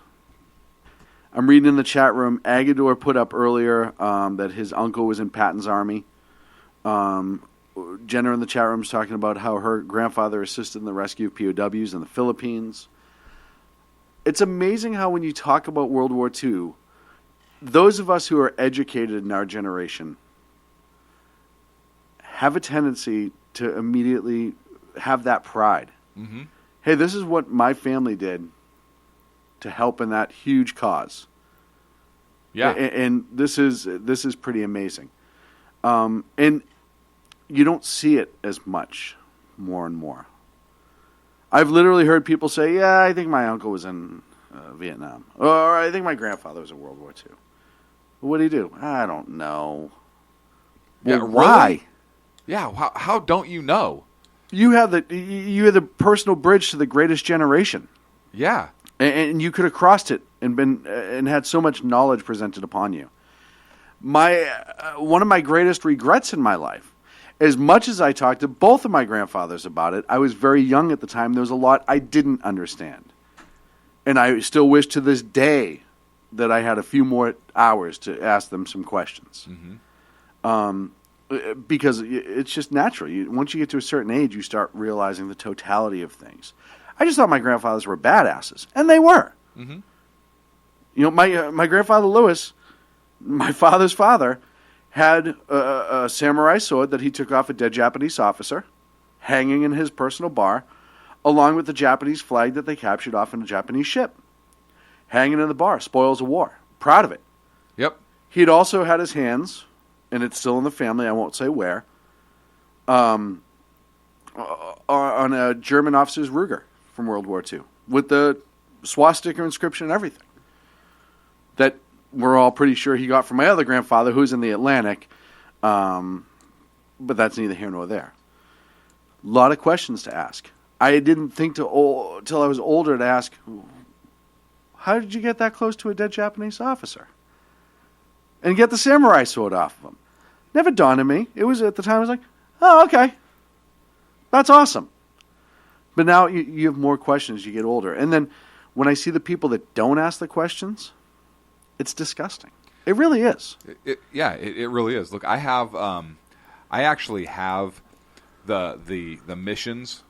F: I'm reading in the chat room, Agador put up earlier that his uncle was in Patton's army. Jenna in the chat room is talking about how her grandfather assisted in the rescue of POWs in the Philippines. It's amazing how when you talk about World War II, those of us who are educated in our generation have a tendency to immediately have that pride.
G: Mm-hmm.
F: Hey, this is what my family did to help in that huge cause.
G: Yeah.
F: And this is pretty amazing. And you don't see it as much more and more. I've literally heard people say, yeah, I think my uncle was in Vietnam. Or I think my grandfather was in World War II. What do you do? I don't know.
G: Yeah,
F: Well, why?
G: really? Yeah, how don't you know?
F: You have the personal bridge to the greatest generation.
G: Yeah.
F: And you could have crossed it and had so much knowledge presented upon you. One of my greatest regrets in my life, as much as I talked to both of my grandfathers about it, I was very young at the time. There was a lot I didn't understand. And I still wish to this day that I had a few more hours to ask them some questions. Because it's just natural. Once you get to a certain age, you start realizing the totality of things. I just thought my grandfathers were badasses, and they were.
G: Mm-hmm.
F: You know, my grandfather Lewis, my father's father, had a samurai sword that he took off a dead Japanese officer, hanging in his personal bar, along with the Japanese flag that they captured off in a Japanese ship. Hanging in the bar, spoils of war. Proud of it.
G: Yep.
F: He'd also had his hands, and it's still in the family, I won't say where, on a German officer's Ruger from World War II, with the swastika inscription and everything. That we're all pretty sure he got from my other grandfather, who's in the Atlantic, but that's neither here nor there. A lot of questions to ask. I didn't think till I was older to ask, how did you get that close to a dead Japanese officer? And get the samurai sword off of him. Never dawned on me. It was at the time I was like, oh, okay. That's awesome. But now you have more questions as you get older. And then when I see the people that don't ask the questions, it's disgusting. It really is.
G: It really is. Look, I actually have the missions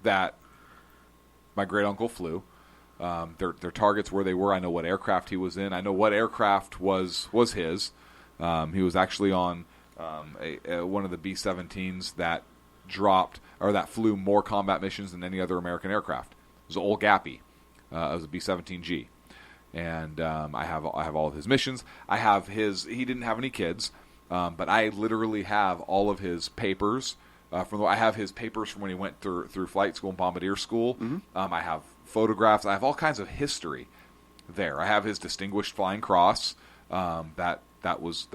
G: that my great uncle flew. Their targets, where they were. I know what aircraft he was in. I know what aircraft was his. He was actually on one of the B-17s that dropped or that flew more combat missions than any other American aircraft. It was Old Gappy. It was a B-17G, and I have all of his missions. I have his. He didn't have any kids, but I literally have all of his papers. I have his papers from when he went through flight school and bombardier school.
F: Mm-hmm.
G: I have photographs. I have all kinds of history there. I have his Distinguished Flying Cross that was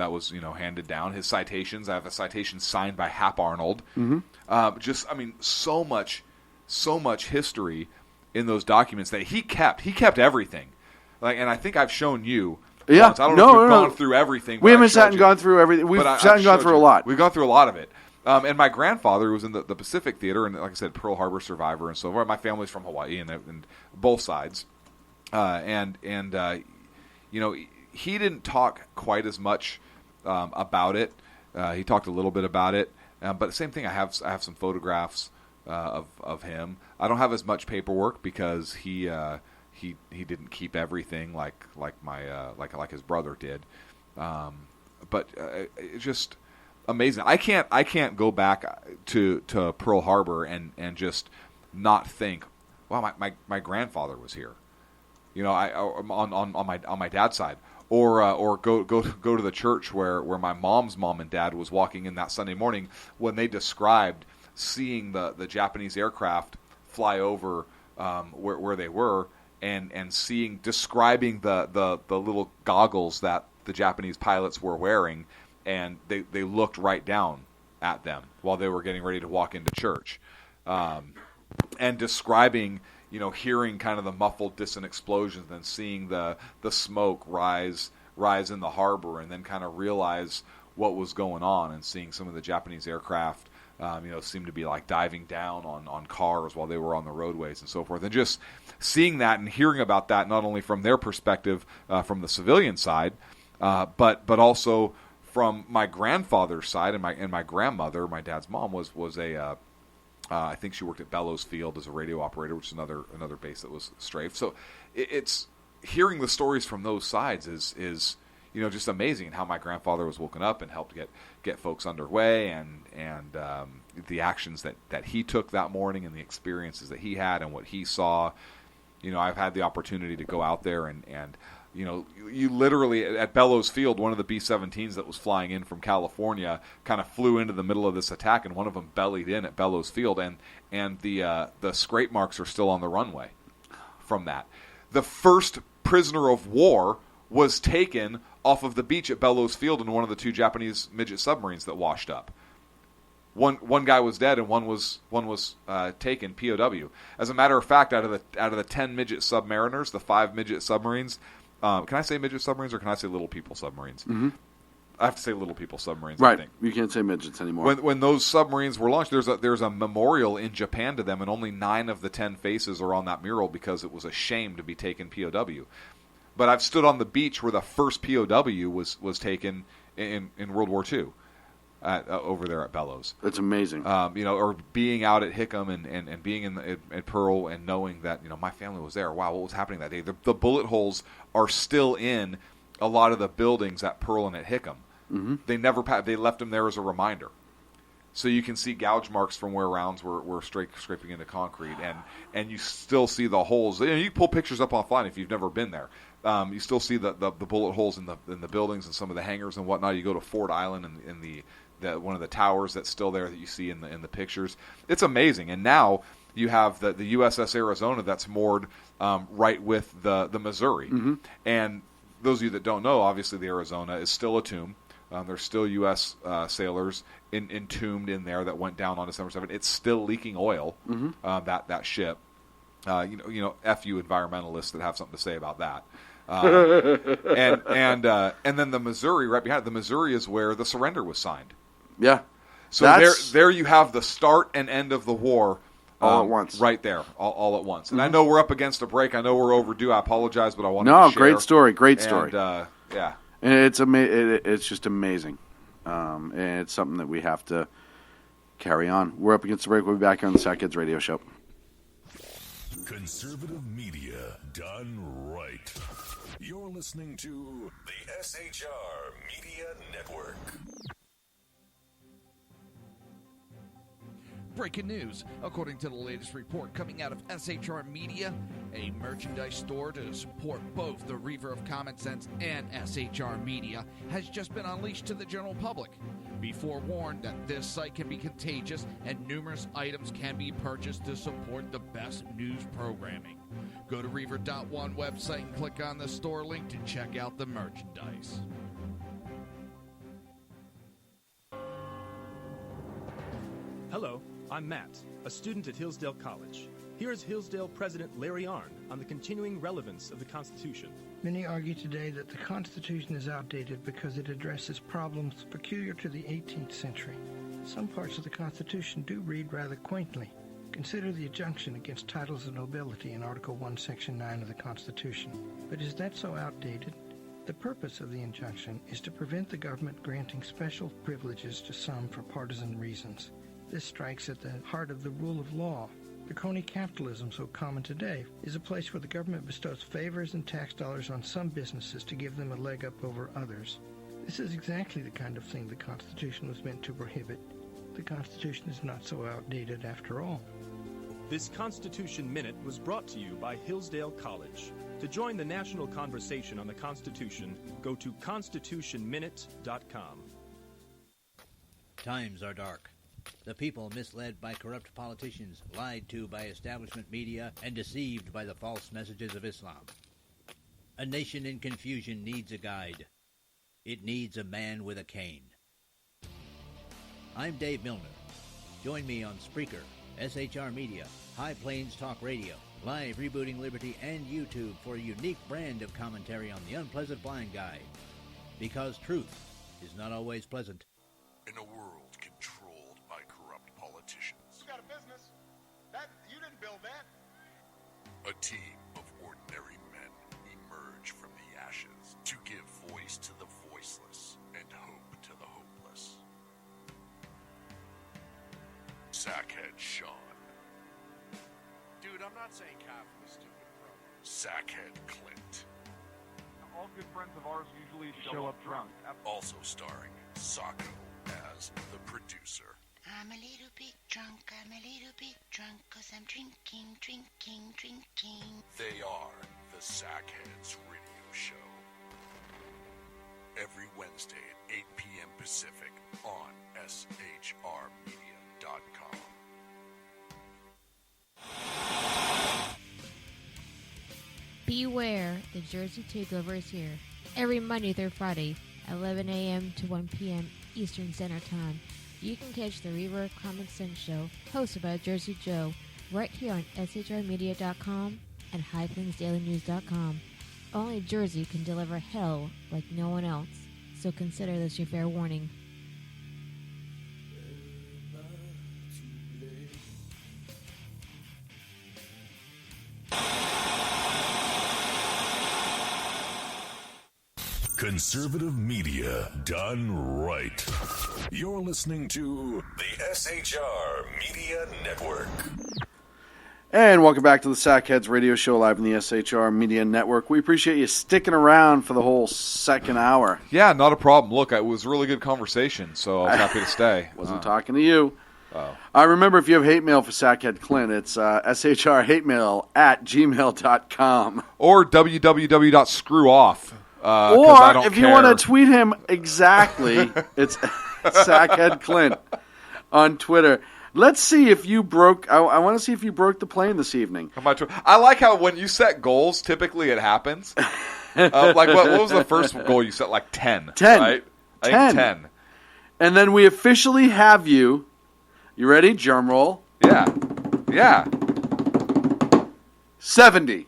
G: handed down. His citations. I have a citation signed by Hap Arnold.
F: Mm-hmm.
G: So much history in those documents that he kept. He kept everything. And I think I've shown you.
F: Yeah,
G: once. I don't know if we've gone through everything.
F: We haven't sat and gone through everything. We've sat and gone through a lot.
G: We've gone through a lot of it. And my grandfather was in the Pacific Theater, and like I said, Pearl Harbor survivor and so forth. My family's from Hawaii, and both sides. He didn't talk quite as much about it. He talked a little bit about it, but the same thing. I have some photographs of him. I don't have as much paperwork because he didn't keep everything like his brother did. But it's just amazing. I can't go back to Pearl Harbor and just not think, wow, my grandfather was here. On my dad's side, or go to the church where my mom's mom and dad was walking in that Sunday morning when they described seeing the Japanese aircraft fly over where they were and describing the little goggles that the Japanese pilots were wearing, and they looked right down at them while they were getting ready to walk into church, and describing, hearing kind of the muffled, distant explosions, then seeing the smoke rise in the harbor, and then kind of realize what was going on, and seeing some of the Japanese aircraft, seem to be like diving down on cars while they were on the roadways and so forth, and just seeing that and hearing about that not only from their perspective, from the civilian side, but also from my grandfather's side, and my grandmother, my dad's mom, was a I think she worked at Bellows Field as a radio operator, which is another base that was strafed. So it's hearing the stories from those sides is just amazing, and how my grandfather was woken up and helped get folks underway, and the actions that he took that morning, and the experiences that he had and what he saw. I've had the opportunity to go out there and you literally, at Bellows Field, one of the B-17s that was flying in from California kind of flew into the middle of this attack, and one of them bellied in at Bellows Field, and the scrape marks are still on the runway from that. The first prisoner of war was taken off of the beach at Bellows Field in one of the 2 Japanese midget submarines that washed up. One guy was dead and one was taken POW. As a matter of fact, out of the 10 midget submariners, the 5 midget submarines, can I say midget submarines or can I say little people submarines?
F: Mm-hmm.
G: I have to say little people submarines.
F: Right.
G: I think.
F: You can't say midgets anymore.
G: When those submarines were launched, there's a memorial in Japan to them, and only 9 of the 10 faces are on that mural because it was a shame to be taken POW. But I've stood on the beach where the first POW was taken in World War II. Over there at Bellows.
F: That's amazing.
G: Or being out at Hickam and being at Pearl and knowing that, my family was there. Wow, what was happening that day? The bullet holes are still in a lot of the buildings at Pearl and at Hickam.
F: Mm-hmm.
G: They left them there as a reminder. So you can see gouge marks from where rounds were scraping into concrete, and you still see the holes. You pull pictures up offline if you've never been there. You still see the bullet holes in the buildings and some of the hangars and whatnot. You go to Ford Island in the one of the towers that's still there that you see in the pictures. It's amazing. And now you have the USS Arizona that's moored right with the Missouri.
F: Mm-hmm.
G: And those of you that don't know, obviously the Arizona is still a tomb. There's still U.S. Sailors entombed in there that went down on December 7th. It's still leaking oil,
F: Mm-hmm.
G: that ship. F you environmentalists that have something to say about that. And then the Missouri right behind it. The Missouri is where the surrender was signed.
F: Yeah.
G: So there you have the start and end of the war
F: all at once.
G: Right there, all at once. And I know we're up against a break. I know we're overdue. I apologize, but I wanted
F: No,
G: to share.
F: great story. Great story.
G: And, yeah.
F: And it's just amazing. And it's something that we have to carry on. We're up against the break. We'll be back here on the Sack Kids Radio Show.
K: Conservative media done right. You're listening to the SHR Media Network.
L: Breaking news. According to the latest report coming out of SHR Media, a merchandise store to support both the Reaver of Common Sense and SHR Media has just been unleashed to the general public. Be forewarned that this site can be contagious and numerous items can be purchased to support the best news programming. Go to Reaver.one website and click on the store link to check out the merchandise.
M: Hello, I'm Matt, a student at Hillsdale College. Here is Hillsdale President Larry Arnn on the continuing relevance of the Constitution.
N: Many argue today that the Constitution is outdated because it addresses problems peculiar to the 18th century. Some parts of the Constitution do read rather quaintly. Consider the injunction against titles of nobility in Article 1, Section 9 of the Constitution. But is that so outdated? The purpose of the injunction is to prevent the government granting special privileges to some for partisan reasons. This strikes at the heart of the rule of law. The crony capitalism so common today is a place where the government bestows favors and tax dollars on some businesses to give them a leg up over others. This is exactly the kind of thing the Constitution was meant to prohibit. The Constitution is not so outdated after all.
M: This Constitution Minute was brought to you by Hillsdale College. To join the national conversation on the Constitution, go to constitutionminute.com.
O: Times are dark. The people misled by corrupt politicians, lied to by establishment media, and deceived by the false messages of Islam. A nation in confusion needs a guide. It needs a man with a cane. I'm Dave Milner. Join me on Spreaker, SHR Media, High Plains Talk Radio, Live Rebooting Liberty, and YouTube for a unique brand of commentary on the unpleasant blind guide. Because truth is not always pleasant.
K: In a world controlled by corrupt politicians,
P: You got a business. You didn't build that.
K: a team of ordinary men emerge from the ashes to give voice to the voiceless and hope to the hopeless. Sackhead Sean.
P: Dude, I'm not saying cow for the stupid program.
K: Sackhead Clint.
E: All good friends of ours usually show up drunk.
K: Also starring Sacco as the producer.
Q: I'm a little bit drunk, I'm a little bit drunk, 'cause I'm drinking.
K: They are the Sackheads Radio Show. Every Wednesday at 8 p.m. Pacific on SHRmedia.com.
R: Beware, the Jersey Takeover is here. every Monday through Friday, 11 a.m. to 1 p.m. Eastern Standard Time. You can catch the Reaver Common Sense Show, hosted by Jersey Joe, right here on SHRmedia.com and HighPlainsDailyNews.com. Only Jersey can deliver hell like no one else, so consider this your fair warning.
K: Conservative media done right. You're listening to the SHR Media Network.
F: And welcome back to the Sackheads Radio Show live in the SHR Media Network. We appreciate you sticking around for the whole second hour.
G: Yeah, not a problem. Look, it was a really good conversation, so I was happy to stay.
F: Wasn't talking to you.
G: Oh.
F: Remember, if you have hate mail for Sackhead Clint, it's shrhatemail@gmail.com.
G: Or www.screwoff.
F: Or if you want to tweet him exactly, it's Sackhead Clint on Twitter. Let's see if you broke. I want to see if you broke the plane this evening.
G: I like how when you set goals, typically it happens. Like what was the first goal you set? Like 10.
F: 10.
G: Right? I think 10.
F: And then we officially have you. You ready? Drum roll.
G: Yeah. Yeah.
F: 70.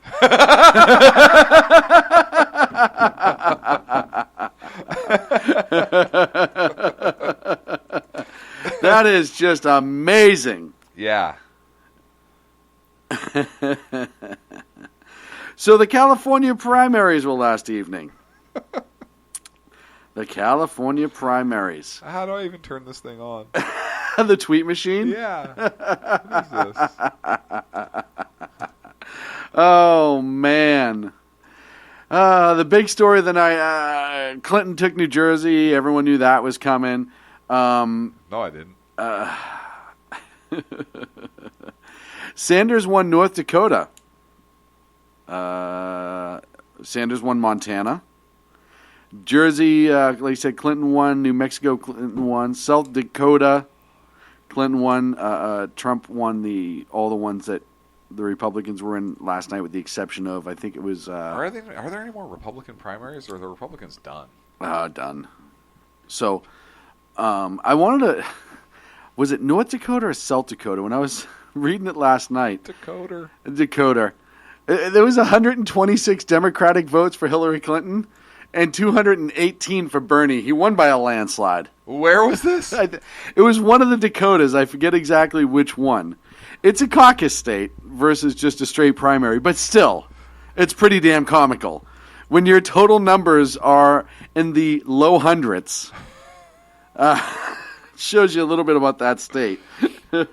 F: That is just amazing.
G: Yeah.
F: So the California primaries were last evening. The California primaries.
G: How do I even turn this thing on?
F: The tweet machine?
G: Yeah. What is this?
F: Oh, man. The big story of the night, Clinton took New Jersey. Everyone knew that was coming.
G: No, I didn't.
F: Sanders won North Dakota. Sanders won Montana. Jersey, like I said, Clinton won. New Mexico, Clinton won. South Dakota, Clinton won. Trump won all the ones that the Republicans were in last night, with the exception of, I think it was...
G: Are there any more Republican primaries, or are the Republicans done?
F: Done. So, I wanted to... Was it North Dakota or South Dakota? When I was reading it last night... Dakota. There was 126 Democratic votes for Hillary Clinton and 218 for Bernie. He won by a landslide.
G: Where was this?
F: It was one of the Dakotas. I forget exactly which one. It's a caucus state versus just a straight primary, but still, it's pretty damn comical. When your total numbers are in the low hundreds, shows you a little bit about that state. The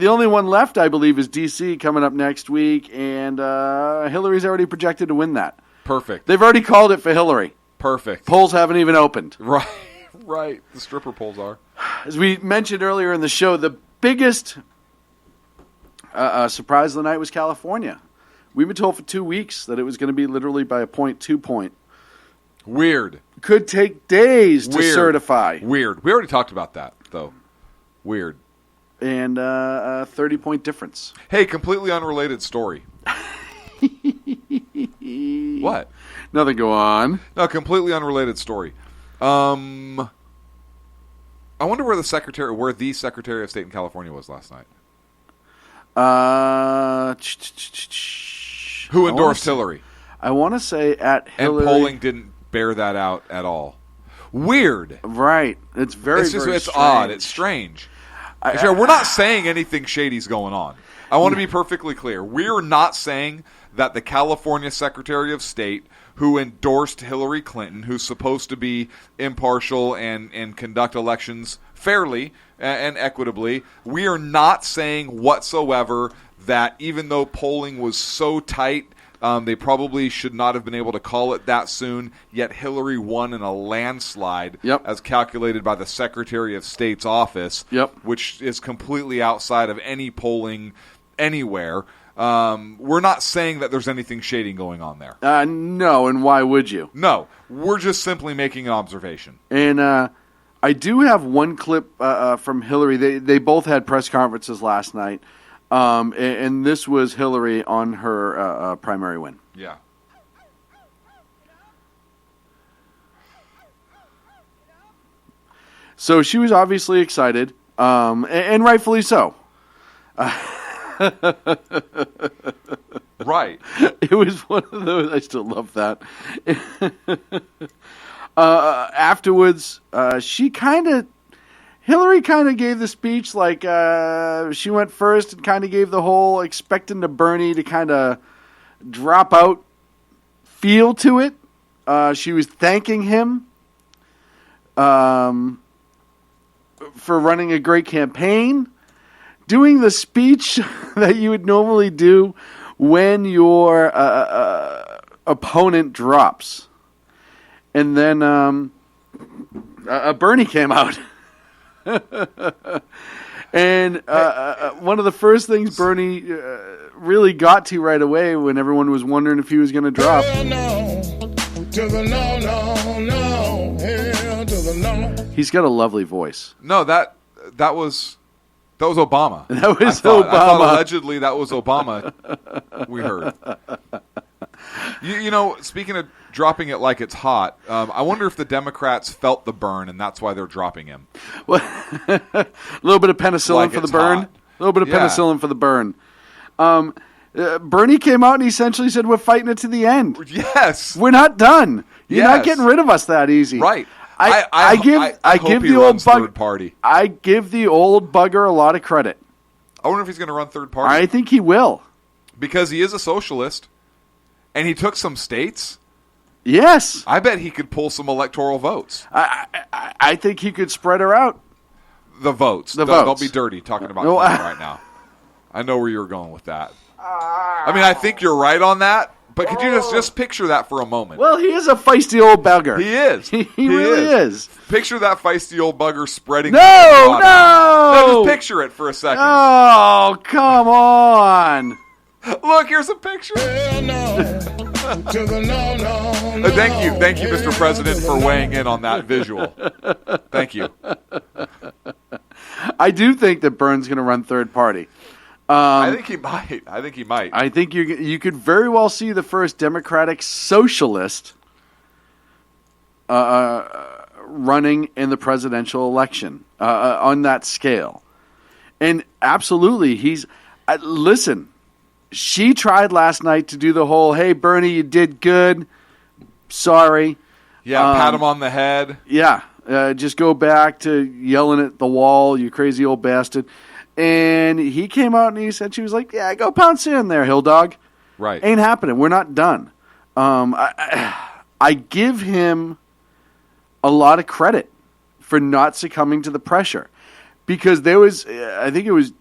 F: only one left, I believe, is D.C. coming up next week, and Hillary's already projected to win that.
G: Perfect.
F: They've already called it for Hillary.
G: Perfect.
F: Polls haven't even opened.
G: Right. Right. The stripper polls are.
F: As we mentioned earlier in the show, the biggest surprise of the night was California. We've been told for 2 weeks that it was going to be literally by a 2 point.
G: Weird.
F: Could take days to certify.
G: Weird. We already talked about that, though. Weird.
F: And a 30-point difference.
G: Hey, completely unrelated story. What?
F: Nothing, go on.
G: No, completely unrelated story. I wonder where the Secretary of State in California was last night. Who endorsed Hillary?
F: I want to say at Hillary.
G: And polling didn't bear that out at all. Weird.
F: Right. It's very
G: it's
F: strange.
G: odd. It's strange. We're not saying anything shady's going on. I want to be perfectly clear. We're not saying that the California Secretary of State, who endorsed Hillary Clinton, who's supposed to be impartial and conduct elections fairly and equitably, we are not saying whatsoever that even though polling was so tight, they probably should not have been able to call it that soon, yet Hillary won in a landslide as calculated by the Secretary of State's office, which is completely outside of any polling anywhere. We're not saying that there's anything shady going on there.
F: No, and why would you?
G: No, we're just simply making an observation.
F: And I do have one clip from Hillary. They both had press conferences last night. And this was Hillary on her primary win.
G: Yeah.
F: So she was obviously excited, and rightfully so.
G: Right.
F: It was one of those. I still love that. Afterwards, Hillary kind of gave the speech like she went first and kind of gave the whole expecting to Bernie to kind of drop out feel to it. She was thanking him for running a great campaign, doing the speech that you would normally do when your opponent drops. And then Bernie came out. And one of the first things Bernie really got to right away when everyone was wondering if he was going to drop.
I: Hell no, to the no, no, no, hell to the no.
F: He's got a lovely voice.
G: No, that was Obama.
F: That was
G: I thought
F: Obama.
G: allegedly that was Obama. We heard. You know, speaking of dropping it like it's hot, I wonder if the Democrats felt the burn and that's why they're dropping him.
F: Well, a little bit of penicillin
G: Like
F: for the
G: it's
F: burn.
G: hot.
F: A little bit of
G: Yeah.
F: penicillin for the burn. Bernie came out and essentially said, "We're fighting it to the end.
G: Yes,
F: we're not done. You're not
G: Yes.
F: getting rid of us that easy."
G: Right.
F: I give
G: hope he
F: the old
G: runs third party.
F: I give the old bugger a lot of credit.
G: I wonder if he's going to run third party.
F: I think he will,
G: because he is a socialist, and he took some states.
F: Yes,
G: I bet he could pull some electoral votes.
F: I think he could spread her out.
G: The votes.
F: The
G: Don't
F: votes.
G: be dirty talking about
F: No,
G: Clinton right now. I know where you're going with that. I mean, I think you're right on that, but could you just picture that for a moment?
F: Well, he is a feisty old bugger.
G: He is.
F: He really is.
G: Picture that feisty old bugger spreading.
F: No,
G: marijuana.
F: no.
G: No, just picture it for a second.
F: Oh, come on.
G: Look, here's a picture.
I: Hell no, to the no, no, no.
G: Thank you, Mr. President, for weighing in on that visual. Thank you.
F: I do think that Byrne's going to run third party.
G: I think he might.
F: I think you could very well see the first Democratic socialist running in the presidential election on that scale. And absolutely, listen, she tried last night to do the whole, "Hey, Bernie, you did good. Sorry."
G: Yeah, pat him on the head.
F: Yeah, just go back to yelling at the wall, you crazy old bastard. And he came out and he said, she was like, "Yeah, go pound sand there, hill dog."
G: Right.
F: Ain't happening. We're not done. I give him a lot of credit for not succumbing to the pressure. Because there was, I think it was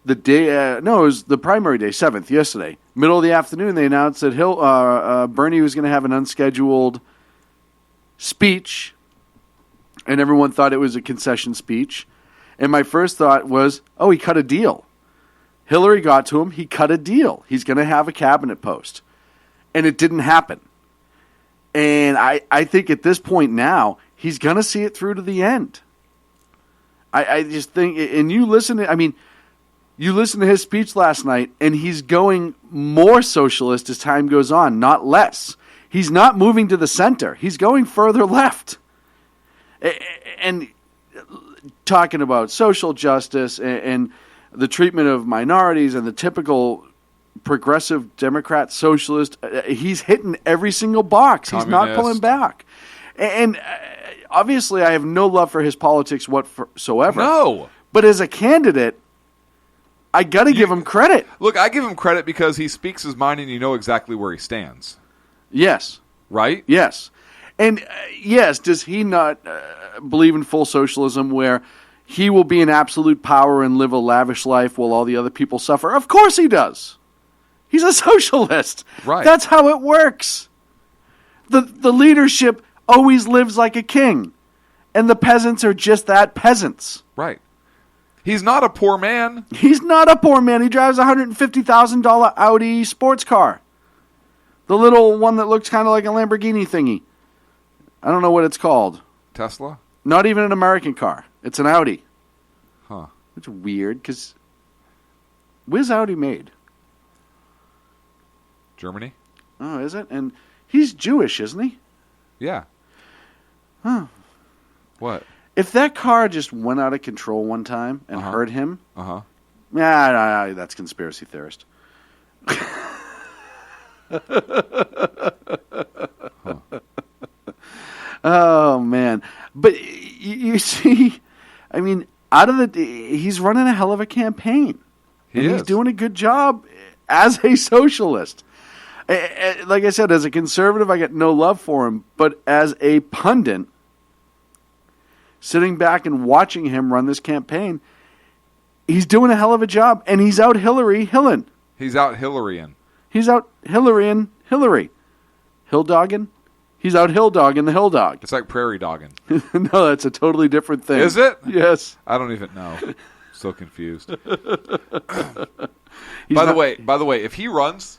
F: the day, it was the primary day, 7th, yesterday. Middle of the afternoon, they announced that Bernie was going to have an unscheduled speech. And everyone thought it was a concession speech. And my first thought was, oh, he cut a deal. Hillary got to him. He cut a deal. He's going to have a cabinet post. And it didn't happen. And I think at this point now, he's going to see it through to the end. I just think, and you listen to his speech last night, and he's going more socialist as time goes on, not less. He's not moving to the center. He's going further left. And talking about social justice and the treatment of minorities and the typical progressive Democrat socialist, he's hitting every single box. He's not pulling back. And obviously, I have no love for his politics whatsoever.
G: No.
F: But as a candidate, I got to give him credit.
G: Look, I give him credit because he speaks his mind and you know exactly where he stands.
F: Yes.
G: Right?
F: Yes. And yes, does he not believe in full socialism where he will be in absolute power and live a lavish life while all the other people suffer? Of course he does. He's a socialist.
G: Right.
F: That's how it works. The leadership always lives like a king. And the peasants are just that, peasants.
G: Right. He's not a poor man.
F: He's not a poor man. He drives a $150,000 Audi sports car. The little one that looks kind of like a Lamborghini thingy. I don't know what it's called.
G: Tesla?
F: Not even an American car. It's an Audi.
G: Huh.
F: It's weird because Where's Audi made?
G: Germany?
F: Oh, is it? And he's Jewish, isn't he?
G: Yeah.
F: Huh.
G: What?
F: If that car just went out of control one time and hurt him,
G: Uh-huh.
F: nah, that's conspiracy theorist. Oh, man. But you see, I mean, he's running a hell of a campaign. He's doing a good job as a socialist. Like I said, as a conservative, I got no love for him. But as a pundit, sitting back and watching him run this campaign, he's doing a hell of a job. And he's out Hillary-hilling.
G: He's out Hillary-ing.
F: He's out Hillary-ing Hillary. Hill-dogging? He's out hill-dogging the hill-dog.
G: It's like prairie dogging.
F: No, that's a totally different thing.
G: Is it?
F: Yes.
G: I don't even know. So confused. By the way, if he runs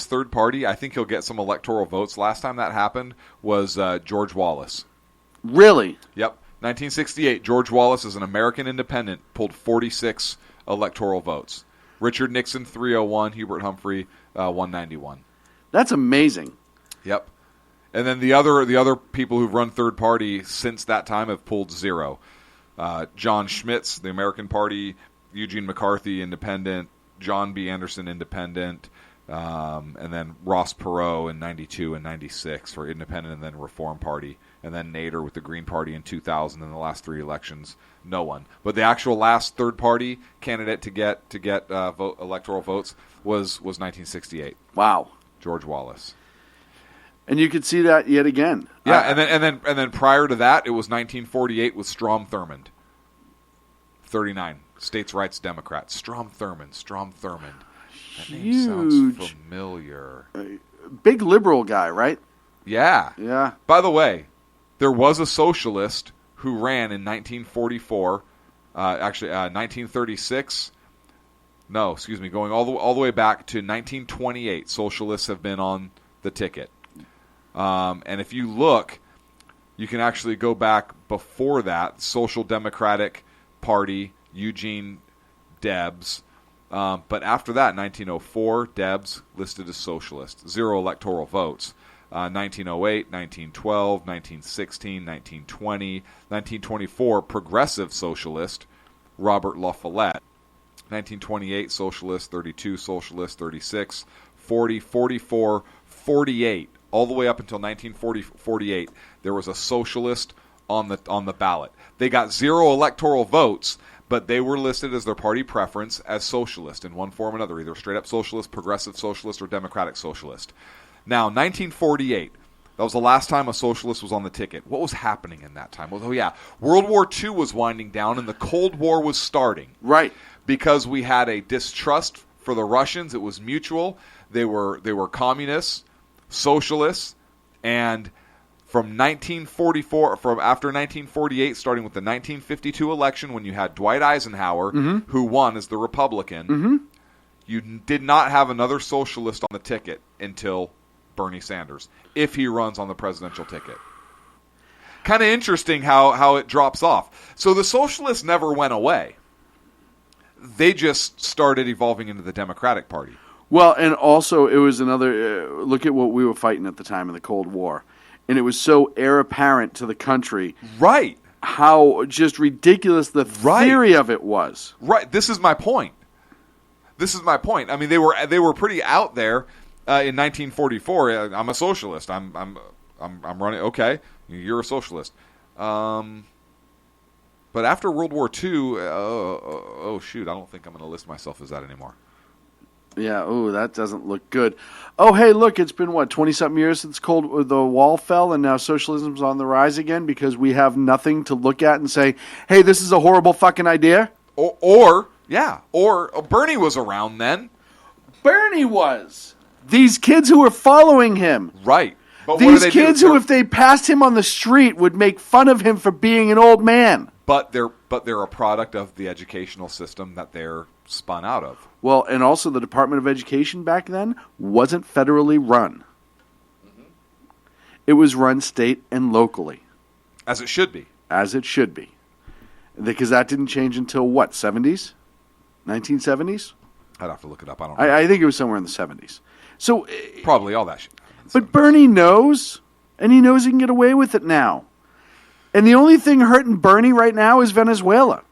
G: third party, I think he'll get some electoral votes. Last time that happened was George Wallace.
F: Really?
G: Yep. 1968, George Wallace as an American independent pulled 46 electoral votes. Richard Nixon 301, Hubert Humphrey 191.
F: That's amazing.
G: Yep. And then the other people who've run third party since that time have pulled 0. John Schmitz, the American Party, Eugene McCarthy, Independent, John B. Anderson, Independent, and then Ross Perot in 92 and 96 for Independent, and then Reform Party, and then Nader with the Green Party in 2000. In the last 3 elections, no one. But the actual last third party candidate to get electoral votes was 1968.
F: Wow.
G: George Wallace.
F: And you could see that yet again.
G: Yeah, and then prior to that, it was 1948 with Strom Thurmond. 39, States' Rights Democrat. Strom Thurmond. That name sounds familiar.
F: Big liberal guy, right?
G: Yeah.
F: Yeah.
G: By the way, there was a socialist who ran in 1944, 1936. No, excuse me, going all the way back to 1928. Socialists have been on the ticket. And if you look, you can actually go back before that. Social Democratic Party, Eugene Debs. But after that, 1904, Debs listed as socialist. 0 electoral votes. 1908, 1912, 1916, 1920, 1924, progressive socialist, Robert La Follette. 1928, socialist, 32, socialist, 36, 40, 44, 48. All the way up until 1948, there was a socialist on the ballot. They got 0 electoral votes, but they were listed as their party preference as socialist in one form or another, either straight up socialist, progressive socialist, or democratic socialist. Now, 1948, that was the last time a socialist was on the ticket. What was happening in that time? Oh yeah, World War II was winding down and the Cold War was starting.
F: Right.
G: Because we had a distrust for the Russians. It was mutual. They were communists, socialists, and from 1944, after 1948, starting with the 1952 election when you had Dwight Eisenhower, who won as the Republican, you did not have another socialist on the ticket until Bernie Sanders, if he runs on the presidential ticket. Kind of interesting how it drops off. So the socialists never went away. They just started evolving into the Democratic Party.
F: Well, and also it was another look at what we were fighting at the time of the Cold War. And it was so heir apparent to the country.
G: Right.
F: How just ridiculous the theory of it was.
G: Right. This is my point. I mean, they were pretty out there in 1944. I'm a socialist. I'm running. Okay, you're a socialist. But after World War II, oh shoot, I don't think I'm going to list myself as that anymore.
F: Yeah, that doesn't look good. Oh, hey, look, it's been, 20-something years since the wall fell, and now socialism's on the rise again because we have nothing to look at and say, hey, this is a horrible fucking idea?
G: Or Bernie was around then.
F: Bernie was. These kids who were following him.
G: Right. But
F: these kids who, if they passed him on the street, would make fun of him for being an old man.
G: But they're a product of the educational system that they're spun out of.
F: Well, and also the Department of Education back then wasn't federally run. It was run state and locally.
G: As it should be.
F: As it should be. Because that didn't change until what, 70s? 1970s?
G: I'd have to look it up. I don't know.
S: I think it was somewhere in the 70s. So
G: probably all that shit.
S: But Bernie knows, and he knows he can get away with it now. And the only thing hurting Bernie right now is Venezuela.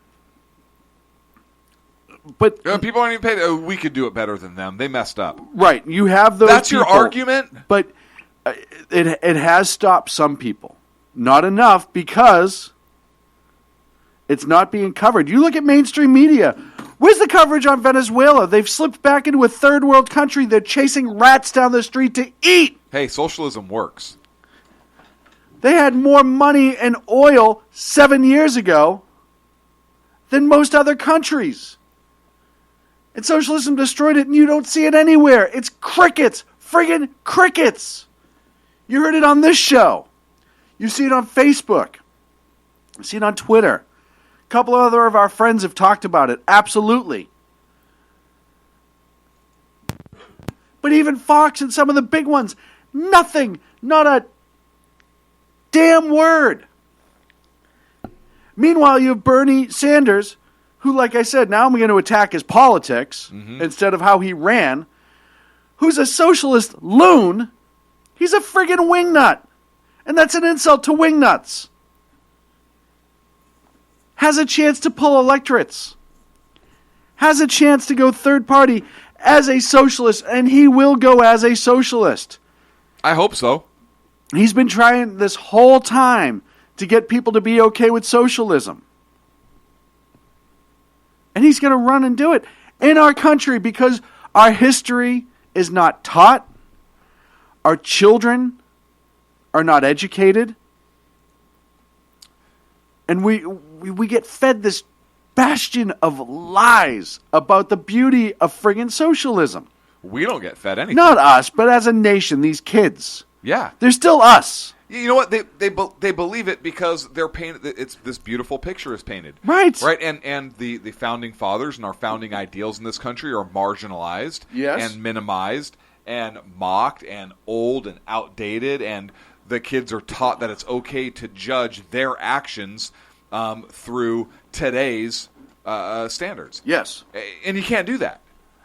S: But
G: people aren't even paid. We could do it better than them. They messed up.
S: Right. You have those
G: That's your
S: people,
G: argument?
S: But it has stopped some people. Not enough because it's not being covered. You look at mainstream media. Where's the coverage on Venezuela? They've slipped back into a third world country. They're chasing rats down the street to eat.
G: Hey, socialism works.
S: They had more money and oil 7 years ago than most other countries. And socialism destroyed it, and you don't see it anywhere. It's crickets. Friggin' crickets. You heard it on this show. You see it on Facebook. You see it on Twitter. A couple of other of our friends have talked about it. Absolutely. But even Fox and some of the big ones, nothing. Not a damn word. Meanwhile, you have Bernie Sanders, who, like I said, now I'm going to attack his politics instead of how he ran, who's a socialist loon. He's a friggin' wingnut. And that's an insult to wingnuts. Has a chance to pull electorates. Has a chance to go third party as a socialist, and he will go as a socialist.
G: I hope so.
S: He's been trying this whole time to get people to be okay with socialism. And he's going to run and do it in our country because our history is not taught. Our children are not educated. And we get fed this bastion of lies about the beauty of friggin' socialism.
G: We don't get fed anything.
S: Not us, but as a nation, these kids.
G: Yeah.
S: They're still us.
G: You know what? They believe it because they're painted. It's this beautiful picture is painted.
S: Right.
G: Right. And the founding fathers and our founding ideals in this country are marginalized.
S: Yes.
G: And minimized and mocked and old and outdated, and the kids are taught that it's okay to judge their actions through today's standards.
S: Yes.
G: And you can't do that.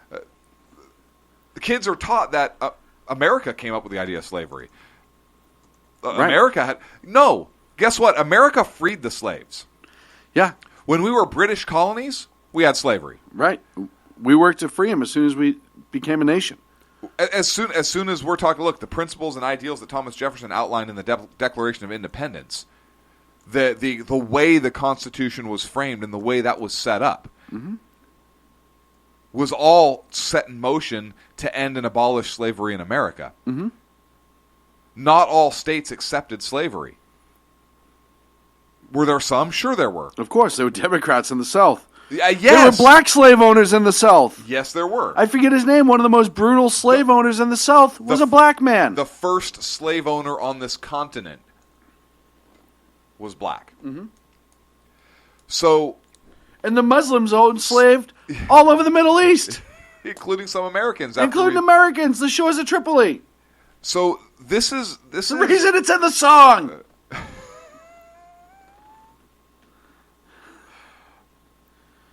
G: The kids are taught that America came up with the idea of slavery.
S: Right.
G: America had... No. Guess what? America freed the slaves.
S: Yeah.
G: When we were British colonies, we had slavery.
S: Right. We worked to free them as soon as we became a nation.
G: As soon as we're talking, look, the principles and ideals that Thomas Jefferson outlined in the Declaration of Independence, the way the Constitution was framed and the way that was set up, was all set in motion to end and abolish slavery in America. Not all states accepted slavery. Were there some? Sure there were.
S: Of course, there were Democrats in the South.
G: Yes.
S: There were black slave owners in the South.
G: Yes, there were.
S: I forget his name. One of the most brutal slave owners in the South was a black man.
G: The first slave owner on this continent was black. So,
S: and the Muslims enslaved all over the Middle East.
G: Including some Americans.
S: Including Americans, the shores of Tripoli.
G: So, this is
S: the reason it's in the song.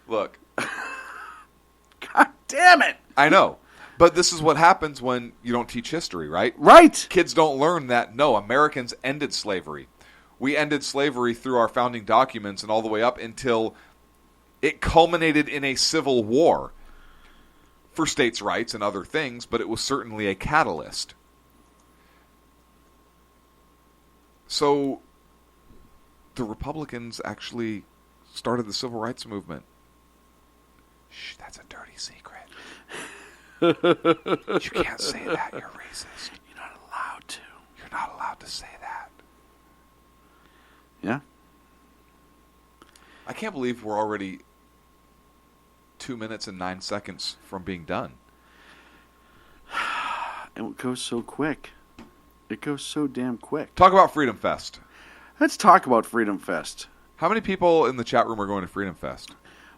G: Look.
S: God damn it.
G: I know. But this is what happens when you don't teach history, right?
S: Right.
G: Kids don't learn that, no, Americans ended slavery. We ended slavery through our founding documents and all the way up until it culminated in a civil war for states' rights and other things, but it was certainly a catalyst. So the Republicans actually started the civil rights movement. Shh, that's a dirty secret. You can't say that. You're racist.
S: You're not allowed to.
G: You're not allowed to say that.
S: Yeah.
G: I can't believe we're already 2 minutes and 9 seconds from being done.
S: It goes so quick. It goes so damn quick.
G: Talk about Freedom Fest.
S: Let's talk about Freedom Fest.
G: How many people in the chat room are going to Freedom Fest?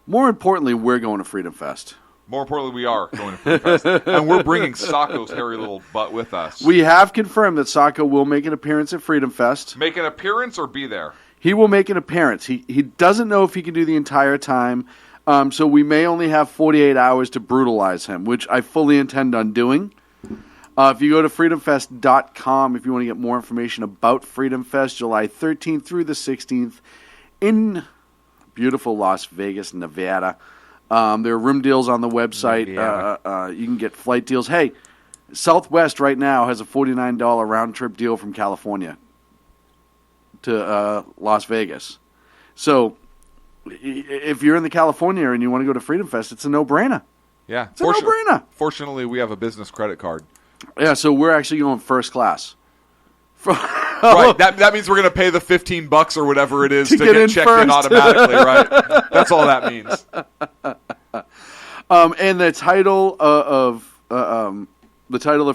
S: More importantly, we're going to Freedom Fest.
G: More importantly, we are going to Freedom Fest. And we're bringing Sacco's hairy little butt with us.
S: We have confirmed that Sacco will make an appearance at Freedom Fest.
G: Make an appearance or be there?
S: He will make an appearance. He doesn't know if he can do the entire time. So we may only have 48 hours to brutalize him, which I fully intend on doing. If you go to freedomfest.com, if you want to get more information about Freedom Fest, July 13th through the 16th in beautiful Las Vegas, Nevada. There are room deals on the website. You can get flight deals. Hey, Southwest right now has a $49 round-trip deal from California to Las Vegas. So if you're in the California area and you want to go to Freedom Fest, it's a no-brainer.
G: Yeah.
S: It's a no-brainer.
G: Fortunately, we have a business credit card.
S: Yeah, so we're actually going first class.
G: Right. That means we're going to pay the $15 or whatever it is to get checked
S: first.
G: in automatically, right? That's all that means.
S: And the title of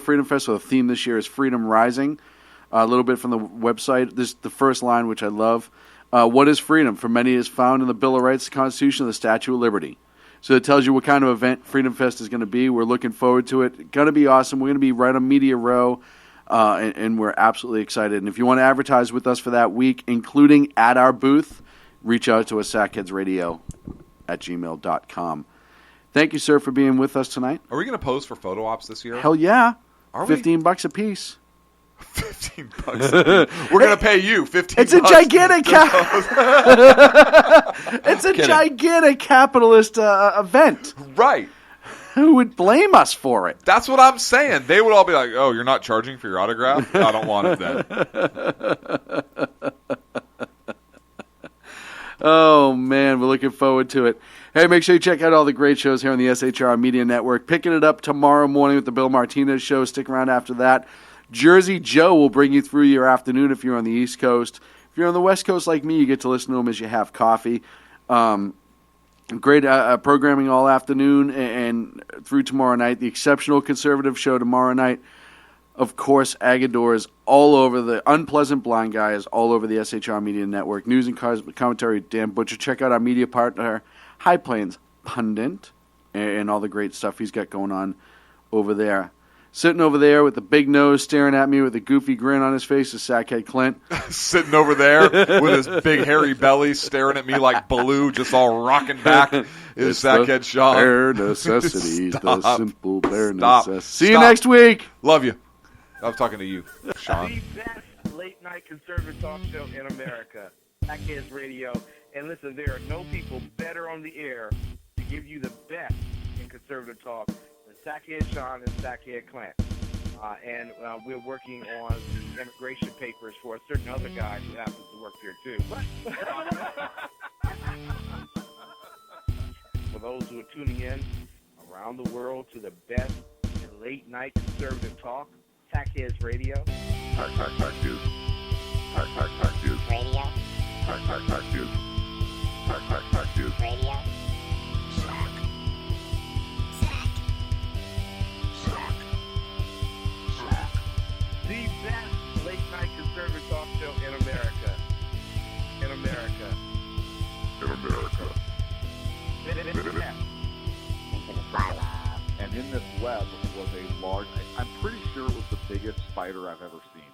S: Freedom Fest, or the theme this year, is Freedom Rising. A little bit from the website. This is the first line, which I love. What is freedom? For many, it is found in the Bill of Rights, the Constitution, and the Statue of Liberty. So it tells you what kind of event Freedom Fest is going to be. We're looking forward to it. Going to be awesome. We're going to be right on Media Row, and we're absolutely excited. And if you want to advertise with us for that week, including at our booth, reach out to us, sackheadsradio@gmail.com. Thank you, sir, for being with us tonight.
G: Are we going to pose for photo ops this year?
S: Hell yeah.
G: Are we?
S: $15 a piece.
G: $15. We're going to pay you $15.
S: It's a gigantic it's a gigantic capitalist event.
G: Right.
S: Who would blame us for it?
G: That's what I'm saying. They would all be like, "Oh, you're not charging for your autograph? I don't want it then."
S: Oh man, we're looking forward to it. Hey, make sure you check out all the great shows here on the SHR Media Network. Picking it up tomorrow morning with the Bill Martinez Show. Stick around after that. Jersey Joe will bring you through your afternoon if you're on the East Coast. If you're on the West Coast like me, you get to listen to him as you have coffee. Great programming all afternoon and through tomorrow night. The Exceptional Conservative Show tomorrow night. Of course, Agador's all over the Unpleasant Blind Guy is all over the SHR Media Network. News and commentary, Dan Butcher. Check out our media partner, High Plains Pundit, and all the great stuff he's got going on over there. Sitting over there with the big nose staring at me with a goofy grin on his face is Sackhead Clint.
G: Sitting over there with his big hairy belly staring at me like Baloo, just all rocking back, is Sackhead Sean.
S: Bare necessities, the simple bare
G: Stop.
S: necessities. See you next week.
G: Love you. I was talking to you, Sean.
B: The best late-night conservative talk show in America, Sackheads Radio. And listen, there are no people better on the air to give you the best in conservative talk than Sackhead Sean and Sackhead Clint. And we're working on immigration papers for a certain other guy who happens to work here, too. For those who are tuning in around the world to the best in late-night conservative talk, Sackheads Radio.
C: Pack news. Pack news.
Q: Radio.
C: Pack news. Pack news.
Q: Radio.
B: The best late-night conservative talk show in America. In America.
C: In America.
E: And in this web was a large, I'm pretty sure it was the biggest spider I've ever seen.